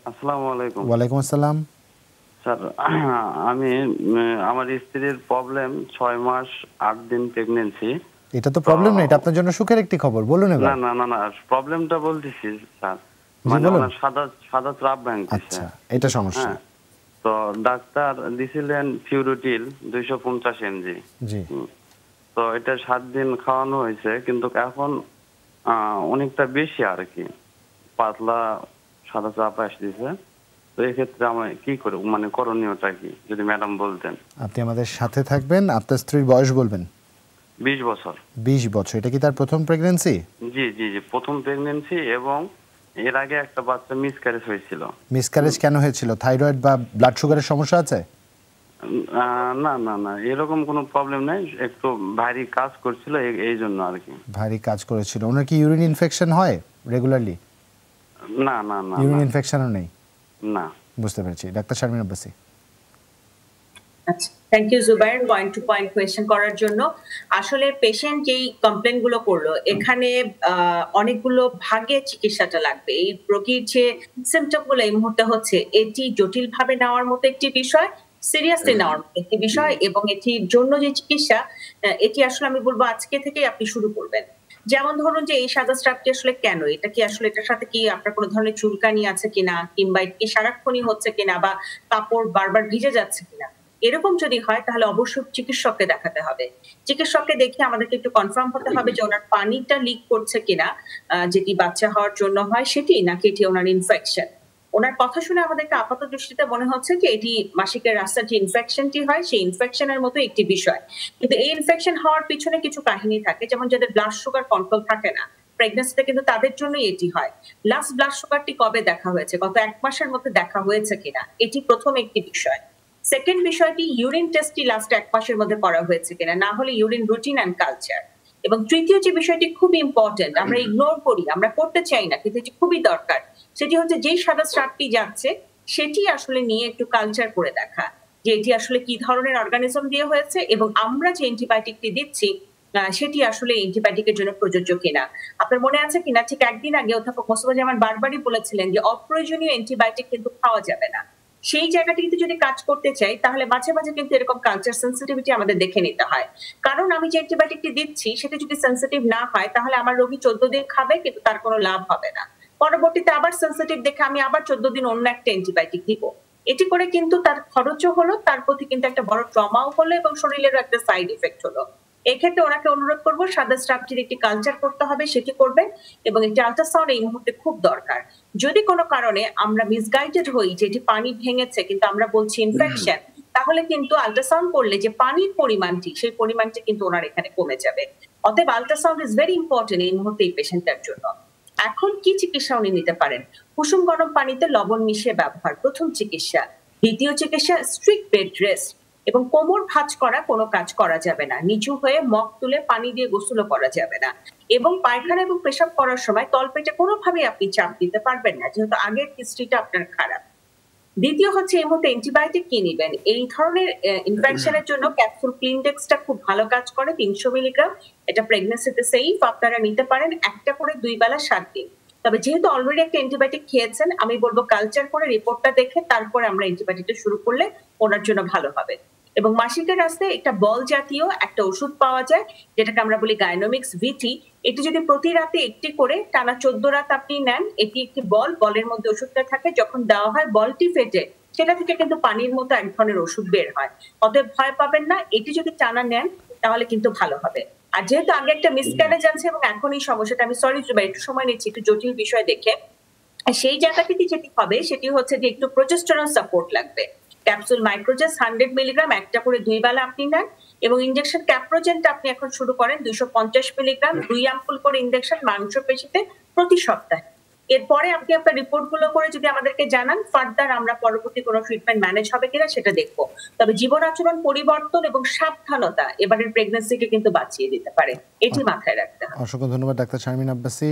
আসসালামু আলাইকুম। ওয়ালাইকুম আসসালাম। স্যার, আমি আমার স্ত্রীর প্রবলেম 6 মাস 8 দিন প্রেগন্যান্সি, এটা তো প্রবলেম না, এটা আপনার জন্য সুখের একটি খবর। বলুন এবার। না না না না, প্রবলেমটা বলতেছি স্যার, মানে ওনার সাদা সাদা স্রাব ভাঙতেছে। আচ্ছা, এটা সমস্যা। তো ডাক্তার দিছিলেন ফিউরোটিল 250 mg। জি। তো এটা 7 দিন খাওয়ানো হয়েছে, কিন্তু এখন অনেকটা বেশি আর কি, পাতলা সাদা চাপ আসতেছে। তো এই ক্ষেত্রে আমরা কি করে, মানে করণীয়টা কি যদি ম্যাডাম বলতেন। আপনি আমাদের সাথে থাকবেন। আপনার স্ত্রীর বয়স বলবেন? 20 বছর। 20 বছর। এটা কি তার প্রথম প্রেগন্যান্সি? জি জি জি, প্রথম প্রেগন্যান্সি, এবং এর আগে একটা বাচ্চা মিসক্যারেজ হয়েছিল। মিসক্যারেজ কেন হয়েছিল? থাইরয়েড বা ব্লাড সুগারের সমস্যা আছে? না না না, এরকম কোনো প্রবলেম নাই, একটু ভারী কাজ করছিল এই জন্য আর কি। ভারী কাজ করেছিল। ওনার কি ইউরিন ইনফেকশন হয় রেগুলারলি? না না না, ইউরিন ইনফেকশনও নেই? না। বুঝতে পেরেছি। ডাক্তার শারমিন আব্বাসী। আচ্ছা, thank you Zubair point to point question করার জন্য। আসলে পেশেন্ট যেই কমপ্লেন গুলো করলো, এখানে অনেকগুলো ভাগে চিকিৎসাটা লাগবে। এই রোগীর যে সিমটম গুলো এই মুহূর্তে হচ্ছে, এটি জটিল ভাবে নেওয়ার মতো একটি বিষয়, সিরিয়াসলি নেওয়ার মতো একটি বিষয়, এবং এটির জন্য যে চিকিৎসা, এটি আসলে আমি বলবো আজকে থেকে আপনি শুরু করবেন। যেমন ধরুন যে এই সাদা স্রাবটি আসলে কেন, এটা কি আসলে এটার সাথে কি আপনার কোনো ধরনের চুলকানি আছে কিনা, কিংবা এটা কি সারাক্ষণই হচ্ছে কিনা, বা কাপড় বারবার ভিজে যাচ্ছে কিনা, এরকম যদি হয় তাহলে অবশ্যই চিকিৎসককে দেখাতে হবে। চিকিৎসককে দেখে আমাদেরকে একটু কনফার্ম হতে হবে যে ওনার পানিটা লিক করছে কিনা, যেটি বাচ্চা হওয়ার জন্য হয় সেটি, নাকি এটি ওনার ইনফেকশন। ওনার কথা শুনে আমাদেরকে আপাত দৃষ্টিতে মনে হচ্ছে যে এটি মাসিকের রাস্তার যে ইনফেকশনটি হয় সেই ইনফেকশনের মতো একটি বিষয়। কিন্তু এই ইনফেকশন হওয়ার পিছনে কিছু কাহিনী থাকে, যেমন যাদের ব্লাড সুগার কন্ট্রোল থাকে না প্রেগন্যান্সিতে, কিন্তু তাদের জন্যই এটি হয়। লাস্ট ব্লাড সুগারটি কবে দেখা হয়েছে, গত 1 মাসের মধ্যে দেখা হয়েছে কিনা, এটি প্রথম একটি বিষয়। সেকেন্ড বিষয়টি, ইউরিন টেস্টটি লাস্ট 1 মাসের মধ্যে করা হয়েছে কিনা, না হলে ইউরিন রুটিন অ্যান্ড কালচার। এবং তৃতীয় যে বিষয়টি খুব ইম্পর্টেন্ট, আমরা ইগনোর করি, আমরা করতে চাই না, কিন্তু এটি খুবই দরকার, সেটি হচ্ছে যেই সাদা স্রাবটি যাচ্ছে সেটি আসলে নিয়ে একটু কালচার করে দেখা, যে এটি আসলে কি ধরনের অর্গানিজম দিয়ে হয়েছে, এবং আমরা যে অ্যান্টিবায়োটিকটি দিচ্ছি সেটি আসলে অ্যান্টিবায়োটিকের জন্য প্রযোজ্য কিনা। আপনার মনে আছে কিনা, ঠিক একদিন আগে অধ্যাপক মোস্তফা বারবারই বলেছিলেন যে অপ্রয়োজনীয় অ্যান্টিবায়োটিক কিন্তু খাওয়া যাবে না। সেই জায়গাটিতে যদি কাজ করতে চাই তাহলে মাঝে মাঝে কিন্তু এরকম কালচার সেন্সিটিভিটি আমাদের দেখে নিতে হয়। কারণ আমি যে অ্যান্টিবায়োটিকটি দিচ্ছি সেটা যদি সেন্সিটিভ না হয় তাহলে আমার রোগী 14 দিন খাবে, কিন্তু তার কোনো লাভ হবে না। পরবর্তীতে আবার সেন্সিটিভ দেখে আমি আবার 14 দিন অন্য একটা অ্যান্টিবায়োটিক দিব। এটি করে কিন্তু তার খরচও হলো, তার প্রতি কিন্তু একটা বড় ট্রমাও হলো, এবং শরীরেরও একটা সাইড ইফেক্ট হলো। এক্ষেত্রে ওনাকে অনুরোধ করবো সাদা স্রাবটির একটি কালচার করতে হবে, সেটি করবেন, এবং একটি আল্ট্রাসাউন্ড এই মুহূর্তে খুব দরকার। যদি কোনো কারণে আমরা মিসগাইডেড হই যে এটি পানি ভেঙেছে কিন্তু আমরা বলছি ইনফেকশন, তাহলে কিন্তু আল্ট্রাসাউন্ড করলে যে পানির পরিমাণটি, সেই পরিমাণটি কিন্তু ওনার এখানে কমে যাবে। অতএব আল্ট্রাসাউন্ড ইজ ভেরি ইম্পর্টেন্ট এই মুহূর্তে এই পেশেন্টটার জন্য। এখন কি চিকিৎসা উনি নিতে পারেন? কুসুম গরম পানিতে লবণ মিশিয়ে ব্যবহার প্রথম চিকিৎসা। দ্বিতীয় চিকিৎসা স্ট্রিক্ট বেড রেস্ট, এবং কোমর ভাঁজ করা কোনো কাজ করা যাবে না, নিচু হয়ে মগ তুলে পানি দিয়ে গোসলও করা যাবে না, এবং পায়খানা এবং পেশাব করার সময় তলপেটে কোনোভাবেই আপনি চাপ দিতে পারবেন না, যেহেতু আগের হিস্ট্রিটা আপনার খারাপ। দ্বিতীয় হচ্ছে এই মুহূর্তে অ্যান্টিবায়োটিক কি নিবেন। এই ধরনের ইনফেকশনের জন্য ক্যাপসুল ক্লিনডেক্সটা খুব ভালো কাজ করে, 300 মিলিগ্রাম। এটা প্রেগন্যান্সিতে সেফ, আপনারা নিতে পারেন, একটা করে 2 বেলা 7 দিন। তবে যেহেতু অলরেডি একটা অ্যান্টিবায়োটিক খেয়েছেন, আমি বলবো কালচার করে রিপোর্টটা দেখে তারপরে আমরা অ্যান্টিবায়োটিকটা শুরু করলে ওনার জন্য ভালো হবে। এবং মাসিকের রাস্তায় একটা বল জাতীয় একটা ওষুধ পাওয়া যায়, যেটাকে আমরা বলি গাইনোমিক্স ভিটি। এটি যদি প্রতি রাতে একটি করে টানা 14 রাত আপনি নেন, এটি একটি বল, বলের মধ্যে ওষুধটা থাকে, যখন দেওয়া হয় বলটি ফেটে সেটা থেকে কিন্তু পানির মতো এক ধরনের ওষুধ বের হয়। অতএব ভয় পাবেন না, এটি যদি টানা নেন তাহলে কিন্তু ভালো হবে। আর যেহেতু আগে একটা মিসক্যারেজ আছে এবং এখন এই সমস্যাটা, আমি সরি জুবাই একটু সময় নিচ্ছি একটু জটিল বিষয় দেখে, সেই জায়গাটিতে যেটি হবে সেটি হচ্ছে যে একটু প্রোজেস্টেরন সাপোর্ট লাগবে। ক্যাপসুল মাইক্রোজেস 100 মিলিগ্রাম একটা করে 2 বেলা আপনি নেন, এবং ইনজেকশন ক্যাপ্রোজেনটা আপনি এখন শুরু করেন 250 মিলিগ্রাম 2 অ্যাম্পুল করে ইনজেকশন মাংসপেশিতে প্রতি সপ্তাহে। এরপরে আপনি আপনার রিপোর্ট গুলো করে যদি আমাদেরকে জানান, ফার্দার আমরা পরবর্তী কোনো ট্রিটমেন্ট ম্যানেজ হবে কিনা সেটা দেখবো। তবে জীবন আচরণ পরিবর্তন এবং সাবধানতা এবারের প্রেগন্যান্সিকে কিন্তু বাঁচিয়ে দিতে পারে, এটি মাথায় রাখতে হবে। অসংখ্য ধন্যবাদ ডাক্তার শারমিন আব্বাসী।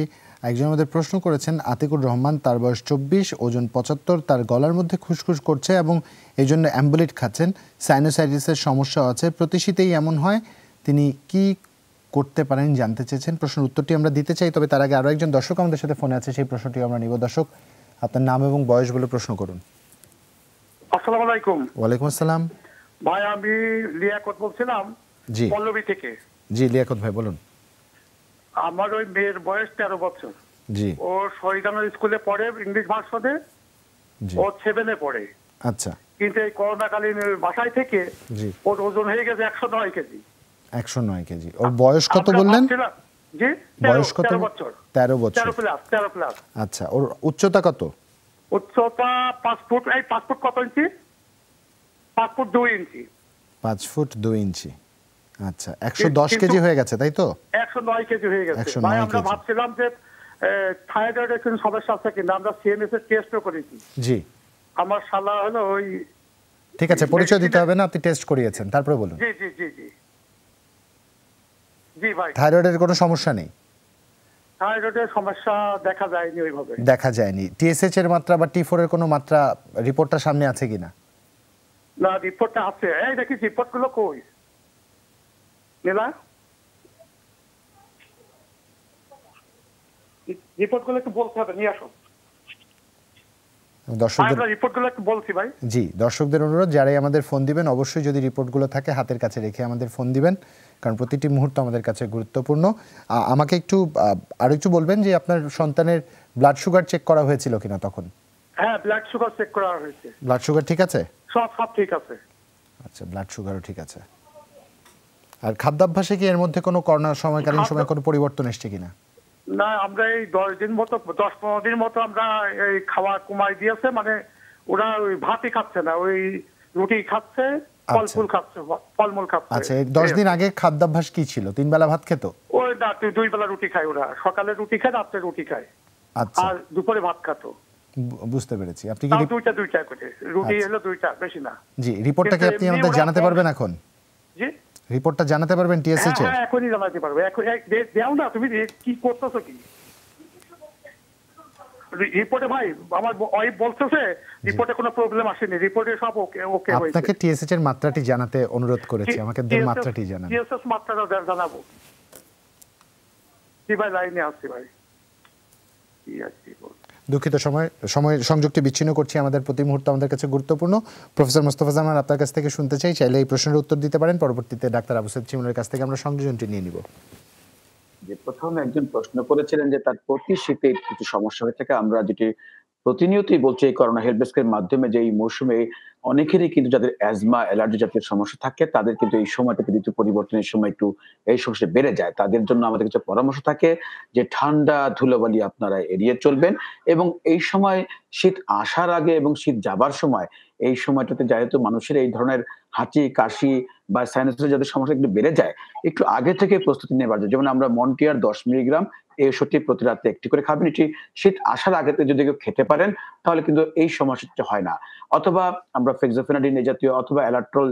একজন আমাদের প্রশ্ন করেছেন, আতিকুর রহমান, তার বয়স 24, ওজন 75, তার গলার মধ্যে খুসখুস করছে এবং এই জন্য অ্যাম্বুলিট খাচ্ছেন, সাইনোসাইটিসের সমস্যা আছে, প্রতি শীতেই এমন হয়, তিনি কি করতে পারেন জানতে চেয়েছেন। প্রশ্নের উত্তরটি আমরা দিতে চাই, তবে তার আগে আরো একজন দর্শক আমাদের সাথে ফোনে আছে, সেই প্রশ্নটি আমরা নিব। দর্শক, আপনার নাম এবং বয়স বলে প্রশ্ন করুন। আসসালামু আলাইকুম। ওয়ালাইকুম আসসালাম। ভাই আমি লিয়াকত বলছিলাম, জি পল্লবী থেকে। জি লিয়াকত ভাই বলুন। আমার ওই মেয়ের বয়স 13 বছর। জি। ও শহীদানোর স্কুলে পড়ে ইংলিশ ভার্সনে, ও 7-এ পড়ে। আচ্ছা। কিন্তু এই করোনাকালীন বাসায় থেকে ওর ওজন হয়ে গেছে 109 কেজি। 109 কেজি। ওর বয়স কত বললেন? জি, বয়স কত? 13 বছর। 13 বছর। 13 প্লাস। আচ্ছা, ওর উচ্চতা কত? উচ্চতা 5 ফুট। এই 5 ফুট কত ইঞ্চি? 5 ফুট 2 ইঞ্চি। 5 ফুট 2 ইঞ্চি। আচ্ছা, 110 কেজি হয়ে গেছে তাই তো? 109 কেজি হয়ে গেছে। 109 ভাই আমরা কেজি। ভাবছিলাম যে থাইরয়েডের কোনো সমস্যা আছে কিনা, আমরা সিএমএস এর টেস্টও করেছি। জি। আমার শালা হলো ওই। ঠিক আছে, পরিচয় দিতে হবে না, আপনি টেস্ট করিয়েছেন, তারপরে বলুন। জি জি জি জি জি ভাই। থাইরয়েডের কোনো সমস্যা নেই? থাইরয়েডের সমস্যা দেখা যায়নি ওইভাবে। দেখা যায়নি। টিএসএইচ এর মাত্রা বা টি4 এর কোনো মাত্রা রিপোর্টটা সামনে আছে কিনা? না, রিপোর্টটা আছে। এই দেখি রিপোর্টগুলো কই নীলা? রিপোর্টগুলো একটু বলতে হবে, নিয়ে আসো। রিপোর্টগুলো একটু বলছি ভাই। জি, দর্শকদের অনুরোধ, যারাই আমাদের ফোন দিবেন অবশ্যই যদি রিপোর্টগুলো থাকে হাতের কাছে রেখে আমাদের ফোন দিবেন, কারণ প্রতিটি মুহূর্ত আমাদের কাছে গুরুত্বপূর্ণ। আমাকে একটু আরো একটু বলবেন যে আপনার সন্তানের ব্লাড সুগার চেক করা হয়েছিল কিনা তখন? হ্যাঁ, ব্লাড সুগার চেক করা হয়েছে। ব্লাড সুগার ঠিক আছে? সব ঠিক আছে। আচ্ছা, ব্লাড সুগারও ঠিক আছে। আর খাদ্যাভ্যাসে কি এর মধ্যে কোনো করোনা সময়কালীন সময় কোনো পরিবর্তন এসেছে কিনা? না, আমরা এই 10-15 দিন মতো আমরা এই খাওয়া কমাই দিয়েছে। মানে ওরা ওই ভাতই খাচ্ছে না, ওই রুটি খাচ্ছে, ফলমূল খাচ্ছে। আচ্ছা, 10 দিন আগে খাদ্যাভ্যাস কি ছিল? 3 বেলা ভাত খেত? ওই না, 2 বেলা রুটি খায় ওরা। সকালে রুটি খায়, রাত্রে রুটি খায়। আচ্ছা। আর দুপুরে ভাত খাতো। বুঝতে পেরেছি। আপনি কি দুইটা করে রুটি হলো, 2টা, বেশি না। জি, রিপোর্টটা কি আপনি আমাদের জানাতে পারবেন এখন? জি, রিপোর্টটা জানাতে পারবেন টিএসএইচ এর? হ্যাঁ, এখনই জানাতে পারবো। এখন দাও না, তুমি কি করতেছো কি রিপোর্টে? ভাই আমার ওয়াইফ বলতেছে রিপোর্টে কোনো প্রবলেম আসেনি, রিপোর্টে সব ওকে হয়েছে। আপনাকে টিএসএইচ এর মাত্রাটি জানাতে অনুরোধ করেছি, আমাকে দেন মাত্রাটি জানান। টিএসএইচ মাত্রাটা জানাবো। কি ভাই, লাইনে আসছি ভাই। কি আছে বল? দুঃখিত, সময় সংযোগটি বিচ্ছিন্ন করছি, আমাদের প্রতি মুহূর্ত আমাদের কাছে গুরুত্বপূর্ণ। প্রফেসর মোস্তফা জামান, আপনার কাছ থেকে শুনতে চাই, চাইলে এই প্রশ্নের উত্তর দিতে পারেন, পরবর্তীতে ডাক্তার আবু সাইদ শিমুলের কাছ থেকে আমরা সংযোজনটি নিয়ে নিব। যে প্রথম একজন প্রশ্ন করেছিলেন যে তার প্রতি শীতে কিছু সমস্যা হয়ে থাকে, আমরা যেটি প্রতিনিয়তই বলছি এই করোনা হেল্প ডেস্কের মাধ্যমে, যে এই মৌসুমে অনেকেরই কিন্তু যাদের অ্যাজমা, অ্যালার্জি জাতীয় সমস্যা থাকে, তাদের কিন্তু এই সময়টাতে ঋতু পরিবর্তনের সময় একটু এই সমস্যা বেড়ে যায়। তাদের জন্য আমাদের কিছু পরামর্শ থাকে যে ঠান্ডা ধুলোবালি আপনারা এড়িয়ে চলবেন, এবং এই সময় শীত আসার আগে এবং শীত যাবার সময় এই সময়টাতে যেহেতু মানুষের এই ধরনের হাঁচি, কাশি বা সাইনাসের যাদের সমস্যা একটু বেড়ে যায়, একটু আগে থেকে প্রস্তুতি নেওয়া যায়। যেমন আমরা মন্টিয়ার 10 মিলিগ্রাম এই ওষুধটি প্রতি রাতে একটি করে খাবেন। এটি শীত আসার আগে যদি কেউ খেতে পারেন তাহলে কিন্তু এই সমস্যাটা হয় না। অথবা আমরা ফেক্সোফেনাডিন এই জাতীয় অথবা অ্যালাট্রল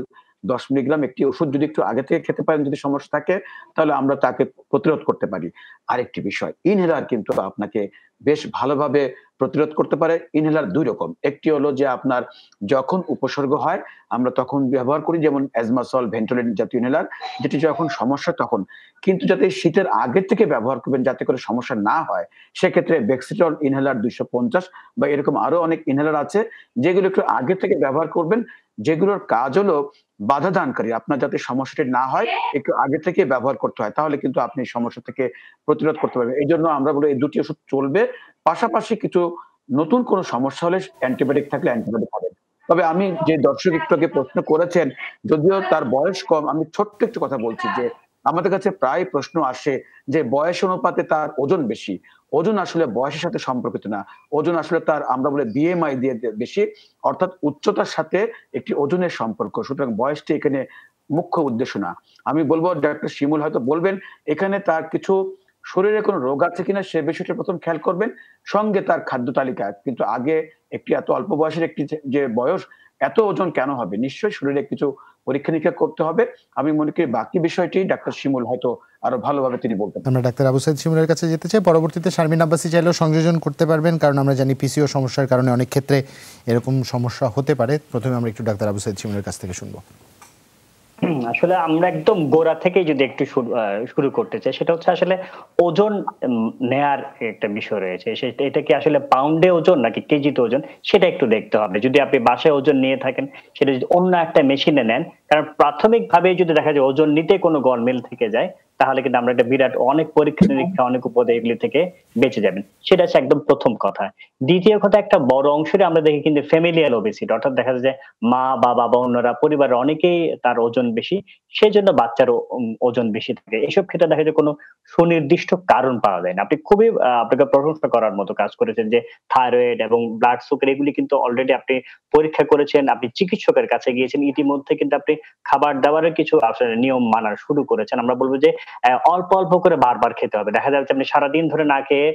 10 মিলিগ্রাম একটি ওষুধ যদি একটু আগে থেকে খেতে পারেন, যদি সমস্যা থাকে তাহলে আমরা তাকে প্রতিরোধ করতে পারি। আরেকটি বিষয়, ইনহেলার কিন্তু আপনাকে বেশ ভালোভাবে প্রতিরোধ করতে পারে। ইনহেলার 2 রকম। একটি হলো যে আপনার যখন উপসর্গ হয় আমরা তখন ব্যবহার করি, যেমন অ্যাজমাসল, ভেন্টোলিন জাতীয় ইনহেলার, যেটি যখন সমস্যা তখন। কিন্তু যাতে শীতের আগের থেকে ব্যবহার করবেন যাতে করে সমস্যা না হয়, সেক্ষেত্রে বেক্সিটল ইনহেলার 250 বা এরকম আরো অনেক ইনহেলার আছে যেগুলো একটু আগে থেকে ব্যবহার করবেন, যেগুলোর কাজ হলো বাধা দানকারী। আপনার যাতে সমস্যাটি না হয় একটু আগে থেকে ব্যবহার করতে হয়, তাহলে কিন্তু আপনি সমস্যা থেকে প্রতিরোধ করতে পারবেন। এই জন্য আমরা বলি এই 2টি ওষুধ চলবে। পাশাপাশি কিছু নতুন কোনো সমস্যা হলে অ্যান্টিবায়োটিক থাকলে অ্যান্টিবায়োটিক খাবেন। তবে আমি যে দর্শক একটু আগে প্রশ্ন করেছেন, যদিও তার বয়স কম, আমি ছোট্ট একটু কথা বলছি যে আমাদের কাছে প্রায় প্রশ্ন আসে যে বয়স অনুপাতে তার ওজন বেশি। ওজন আসলে বয়সের সাথে সম্পর্কিত না, ওজন আসলে তার আমরা বলি বিএমআই দিয়ে বেশি, অর্থাৎ উচ্চতার সাথে একটি ওজনের সম্পর্ক। সুতরাং বয়সটি এখানে মুখ্য উদ্দেশ্য না। আমি বলবো ডাক্তার শিমুল হয়তো বলবেন এখানে তার কিছু শরীরে কোনো রোগ আছে কিনা সে বিষয়টা প্রথম খেয়াল করবেন, সঙ্গে তার খাদ্য তালিকা। কিন্তু আগে একটি এত অল্প বয়সের একটি যে বয়স, এত ওজন কেন হবে? নিশ্চয়ই শরীরে কিছু পরীক্ষা নিরীক্ষা করতে হবে। আমি মনে করি বাকি বিষয়টি ডাক্তার শিমুল হয়তো আরো ভালোভাবে তিনি বলতেন। আমরা ডাক্তার আবু সাইদ শিমুলের কাছে যেতে চাই, পরবর্তীতে শারমিন আব্বাসী চাইলেও সংযোজন করতে পারবেন, কারণ আমরা জানি পিসিও সমস্যার কারণে অনেক ক্ষেত্রে এরকম সমস্যা হতে পারে। প্রথমে আমরা একটু ডাক্তার আবু সাইদ শিমুলের কাছ থেকে শুনবো। আসলে আমরা একদম গোড়া থেকেই যদি একটু শুরু করতে চাই, সেটা হচ্ছে আসলে ওজন নেয়ার একটা বিষয় রয়েছে। এটা কি আসলে পাউন্ডে ওজন নাকি কেজিতে ওজন, সেটা একটু দেখতে হবে। যদি আপনি বাসায় ওজন নিয়ে থাকেন, সেটা যদি অন্য একটা মেশিনে নেন, কারণ প্রাথমিকভাবে যদি দেখা যায় ওজন নিতে কোনো গরমিল থেকে যায়, তাহলে কিন্তু আমরা একটা বিরাট অনেক পরীক্ষা নিরীক্ষা অনেক উপদে এগুলি থেকে বেঁচে যাবেন। সেটা হচ্ছে একদম প্রথম কথা। দ্বিতীয় কথা, একটা বড় অংশের আমরা দেখি কিন্তু ফ্যামিলিয়াল ওবেসিটি, অর্থাৎ দেখা যায় যে মা বা বাবা অন্যরা পরিবারের অনেকেই তার ওজন বেশি, সেজন্য বাচ্চারও ওজন বেশি থাকে। এসব ক্ষেত্রে দেখা যায় কোনো সুনির্দিষ্ট কারণ পাওয়া যায় না। আপনি খুবই আপনাকে প্রশংসা করার মতো কাজ করেছেন যে থাইরয়েড এবং ব্লাড সুগার এগুলি কিন্তু অলরেডি আপনি পরীক্ষা করেছেন, আপনি চিকিৎসকের কাছে গিয়েছেন, ইতিমধ্যে কিন্তু আপনি খাবার দাবারের কিছু আসলে নিয়ম মানা শুরু করেছেন। আমরা বলবো যে অল্প অল্প করে বারবার খেতে হবে। দেখা যাচ্ছে আপনি সারাদিন ধরে না খেয়ে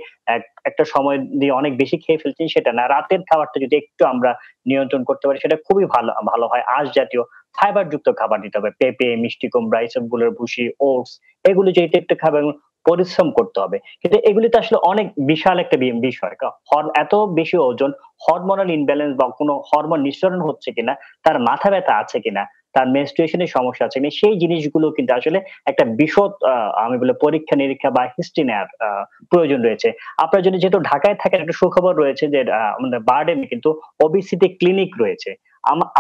একটা সময় দিয়ে অনেক বেশি খেয়ে ফেলছেন, সেটা না। রাতের খাবারটা যদি একটু আমরা নিয়ন্ত্রণ করতে পারি সেটা খুবই ভালো হয়। আঁশ জাতীয় ফাইবার যুক্ত খাবার দিতে হবে। পেঁপে, মিষ্টি কুমড়া, এসবগুলোর ভুসি, ওটস এগুলো যে একটু খাবার এবং পরিশ্রম করতে হবে। কিন্তু এগুলি তো আসলে অনেক বিশাল একটা বিষয়। এত বেশি ওজন, হরমোনাল ইমব্যালেন্স বা কোনো হরমোন নিঃসরণ হচ্ছে কিনা, তার মাথা ব্যথা আছে কিনা, তার মেনস্ট্রুয়েশনের সমস্যা আছে কিনা, সেই জিনিসগুলো কিন্তু আসলে একটা বিশদ আমি বলে পরীক্ষা নিরীক্ষা বা হিস্ট্রি নেওয়ার প্রয়োজন রয়েছে। আপনার জন্য যেহেতু ঢাকায় থাকেন, একটা সুখবর রয়েছে যে আমাদের বারডেমে কিন্তু ওবেসিটি ক্লিনিক রয়েছে।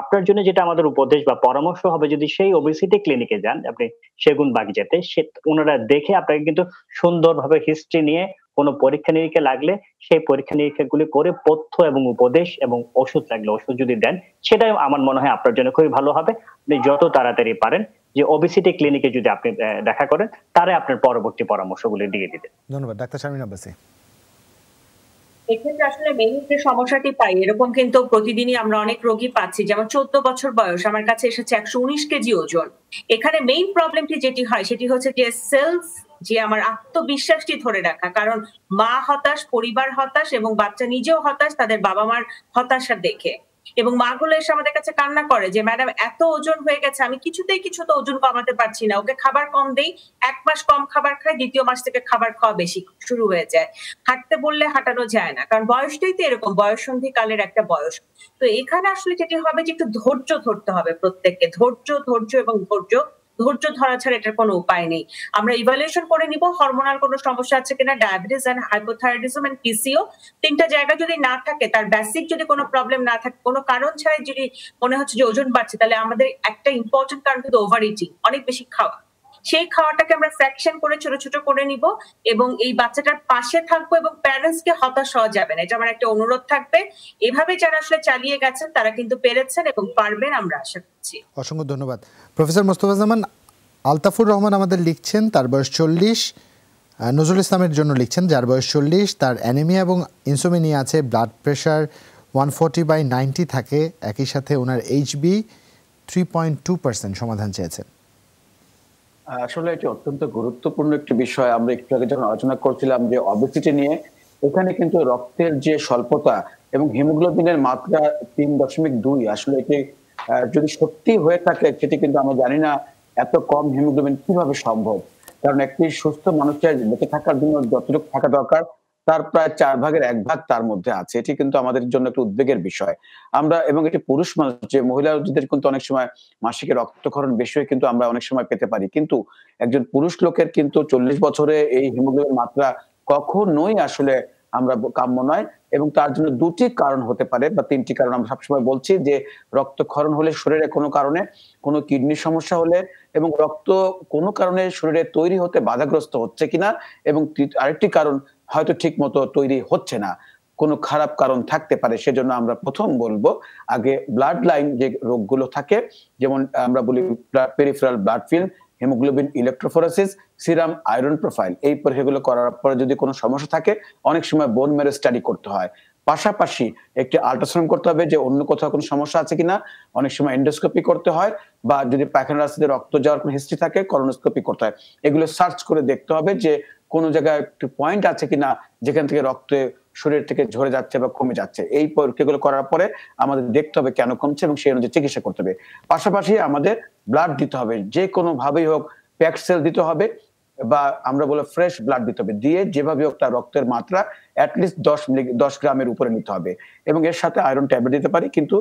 আপনার জন্য যেটা আমাদের উপদেশ বা পরামর্শ হবে, যদি সেই ওবেসিটি ক্লিনিকে যান আপনি সেগুন বাগিচাতে, ওনারা দেখে আপনাকে কিন্তু সুন্দরভাবে হিস্ট্রি নিয়ে কোনো পরীক্ষা নিরীক্ষা লাগলে সেই পরীক্ষা নিরীক্ষাগুলি করে পথ্য এবং উপদেশ এবং ওষুধ লাগলে ওষুধ যদি দেন, সেটাই আমার মনে হয় আপনার জন্য খুবই ভালো হবে। আপনি যত তাড়াতাড়ি পারেন যে ওবেসিটি ক্লিনিকে যদি আপনি দেখা করেন, তারে আপনার পরবর্তী পরামর্শগুলি দিয়ে দিবেন। ধন্যবাদ ডাক্তার শারমিন আব্বাসী। এক্ষেত্রে আসলে মেইন যে সমস্যাটি পাই, এরকম কিন্তু প্রতিদিনই আমরা অনেক রোগী পাচ্ছি, যেমন 14 বছর বয়স, আমার কাছে এসেছে 119 কেজি ওজন। এখানে মেইন প্রবলেমটি যেটি হয় সেটি হচ্ছে যে সেলফ, যে আমার আত্মবিশ্বাসটি ধরে রাখা। কারণ মা হতাশ, পরিবার হতাশ এবং বাচ্চা নিজেও হতাশ তাদের বাবা মার হতাশা দেখে। এবং মাগুলো এসে আমাদের কাছে কান্না করে যে ম্যাডাম এত ওজন হয়ে গেছে, আমি কিছুতেই ওজন কমাতে পারছি না। ওকে খাবার কম দেই, 1 মাস কম খাবার খায়, দ্বিতীয় মাস থেকে খাবার খাওয়া বেশি শুরু হয়ে যায়। হাঁটতে বললে হাঁটানো যায় না, কারণ বয়সটাই তো এরকম, বয়ঃসন্ধি কালের একটা বয়স। তো এখানে আসলে যেটি হবে যে একটু ধৈর্য ধরতে হবে প্রত্যেককে, ধৈর্য এবং ধৈর্য ধরা ছাড়া এটার কোনো উপায় নেই। আমরা ইভালুয়েশন করে নিব হরমোনাল কোনো সমস্যা আছে কিনা, diabetes and hypothyroidism and PCO, তিনটা জায়গা যদি না থাকে, তার বেসিক যদি কোনো প্রবলেম না থাকে, কোনো কারণ ছাড়াই যদি মনে হচ্ছে যে ওজন বাড়ছে, তাহলে আমাদের একটা ইম্পর্টেন্ট কারণ কিন্তু ওভার ইটিং, অনেক বেশি খাওয়া। সেই খাওয়াটাকে আমরা ফ্র্যাকশন করে ছোট ছোট করে নিব এবং এই বাচ্চাটার পাশে থাকবো এবং প্যারেন্টস কে হতাশ হওয়া যাবে না, এটা আমার একটা অনুরোধ থাকবে। এভাবে যারা আসলে চালিয়ে গেছেন তারা কিন্তু পেরেছেন এবং পারবেন, আমরা আশা করছি। অসংখ্য ধন্যবাদ। প্রফেসর মোস্তফা জামান। আলতাফুর রহমান আমাদের লিখছেন, তার বয়স 40। নজরুল ইসলামের জন্য লিখছেন, যার বয়স 40, তার অ্যানিমিয়া এবং ইনসোমেনিয়া আছে, ব্লাড প্রেশার 140/90 থাকে, একই সাথে ওনার এইচবি 3.2%। সমাধান চেয়েছেন। আসলে এটি অত্যন্ত গুরুত্বপূর্ণ একটি বিষয়। আমরা একটু আগে যখন আলোচনা করছিলাম যে অবেসিটি নিয়ে, এখানে কিন্তু রক্তের যে স্বল্পতা এবং হিমোগ্লোবিনের মাত্রা 3.2, আসলে এটি যদি সত্যি হয়ে থাকে, সেটি কিন্তু আমরা জানি না এত কম হিমোগ্লোবিন কিভাবে সম্ভব। কারণ একটি সুস্থ মানুষের বেঁচে থাকার জন্য যতটুকু থাকা দরকার তার প্রায় 1/4 তার মধ্যে আছে। এটি কিন্তু আমাদের জন্য একটা উদ্বেগের বিষয়। আমরা এবং এটি পুরুষ মানুষ, যে মহিলাদের কিন্তু অনেক সময় মাসিকে রক্তক্ষরণ বেশি হয়ে কিন্তু আমরা অনেক সময় পেতে পারি, কিন্তু একজন পুরুষ লোকের কিন্তু 40 বছরে এই হিমোগ্লোবিন মাত্রা কখনোই আসলে আমরা কাম্য নয়। এবং তার জন্য 2টি কারণ হতে পারে বা 3টি কারণ আমরা সবসময় বলছি, যে রক্তক্ষরণ হলে শরীরে কোনো কারণে, কোনো কিডনির সমস্যা হলে, এবং রক্ত কোনো কারণে শরীরে তৈরি হতে বাধাগ্রস্ত হচ্ছে কিনা, এবং আরেকটি কারণ হয়তো ঠিক মতো তৈরি হচ্ছে না, কোনো খারাপ কারণ থাকতে পারে। সেজন্য আমরা প্রথম বলবো আগে ব্লাড লাইন যে রোগগুলো থাকে, যেমন আমরা বলি peripheral blood film, haemoglobin electrophoresis, serum iron profile, এই পরীক্ষাগুলো করার পরে যদি কোনো সমস্যা থাকে, অনেক সময় বোন ম্যারো স্টাডি করতে হয়। পাশাপাশি একটি আল্ট্রাসাউন্ড করতে হবে যে অন্য কোথাও কোনো সমস্যা আছে কিনা। অনেক সময় এন্ডোস্কোপি করতে হয়, বা যদি পায়খানা রাস্তাতে রক্ত যাওয়ার কোনো হিস্ট্রি থাকে, কলোনোস্কোপি করতে হয়। এগুলো সার্চ করে দেখতে হবে যে কোনো জায়গায় একটু পয়েন্ট আছে কিনা যেখান থেকে রক্ত শরীর থেকে ঝরে যাচ্ছে বা কমে যাচ্ছে। এই পরীক্ষাগুলো করার পরে আমাদের দেখতে হবে কেন কমছে এবং সেই অনুযায়ী চিকিৎসা করতে হবে। পাশাপাশি আমাদের ব্লাড দিতে হবে, যে কোনো ভাবেই হোক, প্যাকড সেল দিতে হবে বা আমরা বলে ফ্রেশ ব্লাড দিতে হবে। দিয়ে যেভাবে হোক তার রক্তের মাত্রা অ্যাটলিস্ট 10 গ্রামের উপরে নিতে হবে, এবং এর সাথে আয়রন ট্যাবলেট দিতে পারি। কিন্তু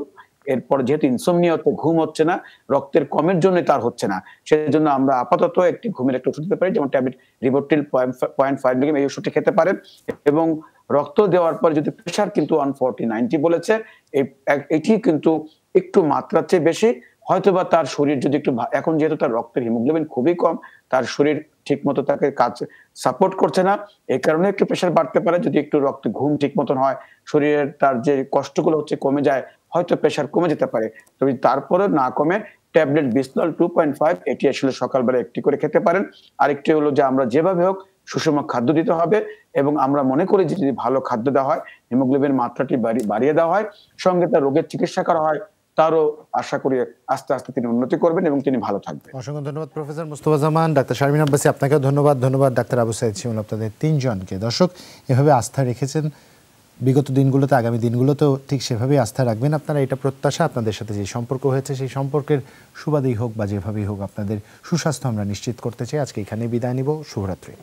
এরপর যেহেতু ইনসোমনিয়া হচ্ছে, ঘুম হচ্ছে না, রক্তের কমের জন্য তার হচ্ছে না, সেজন্য আমরা আপাতত একটি ঘুমের একটা ওষুধ দিতে পারি, যেমন ট্যাবলেট রিবোট্রিল 0.5 মিলিগ্রাম, এই ওষুধটি খেতে পারেন। এবং রক্ত দেওয়ার পরে যদি প্রেশার কিন্তু 140/90 বলেছে, এটি কিন্তু একটু মাত্রার চেয়ে বেশি, হয়তোবা তার শরীর যদি একটু এখন যেহেতু তার রক্তের হিমোগ্লোবিন খুবই কম, তার শরীর ঠিক মতো তাকে কাজ সাপোর্ট করছে না, এই কারণে একটু প্রেশার বাড়তে পারে। যদি একটু রক্তে ঘুম ঠিক মতন হয়, শরীরের তার যে কষ্টগুলো হচ্ছে কমে যায়, হয়তো প্রেশার কমে যেতে পারে। তবে তারপরে না কমে ট্যাবলেট বিসনল 2.5 এটি আসলে সকালবেলা একটি করে খেতে পারেন। আরেকটি হলো যে আমরা যেভাবে হোক সুষম খাদ্য দিতে হবে, এবং আমরা মনে করি যে যদি ভালো খাদ্য দেওয়া হয়, হিমোগ্লোবিন মাত্রাটি বাড়িয়ে দেওয়া হয়, সঙ্গে তার রোগের চিকিৎসা করা হয়, তারও আশা করি আস্তে আস্তে তিনি উন্নতি করবেন এবং তিনি ভালো থাকবেন। অসংখ্য ধন্যবাদ প্রফেসর মুস্তফা জামান, ডাক্তার শারমিন আব্বাসী, আপনাকেও ধন্যবাদ। ধন্যবাদ ডাক্তার আবু সাইদ শিমুল, আপনাদের তিনজনকে। দর্শক, এভাবে আস্থা রেখেছেন বিগত দিনগুলোতে, আগামী দিনগুলোতেও ঠিক সেভাবেই আস্থা রাখবেন আপনারা, এটা প্রত্যাশা। আপনাদের সাথে যে সম্পর্ক হয়েছে সেই সম্পর্কের সুবাদেই হোক বা যেভাবেই হোক আপনাদের সুস্বাস্থ্য আমরা নিশ্চিত করতে চাই। আজকে এখানেই বিদায় নিব। শুভরাত্রি।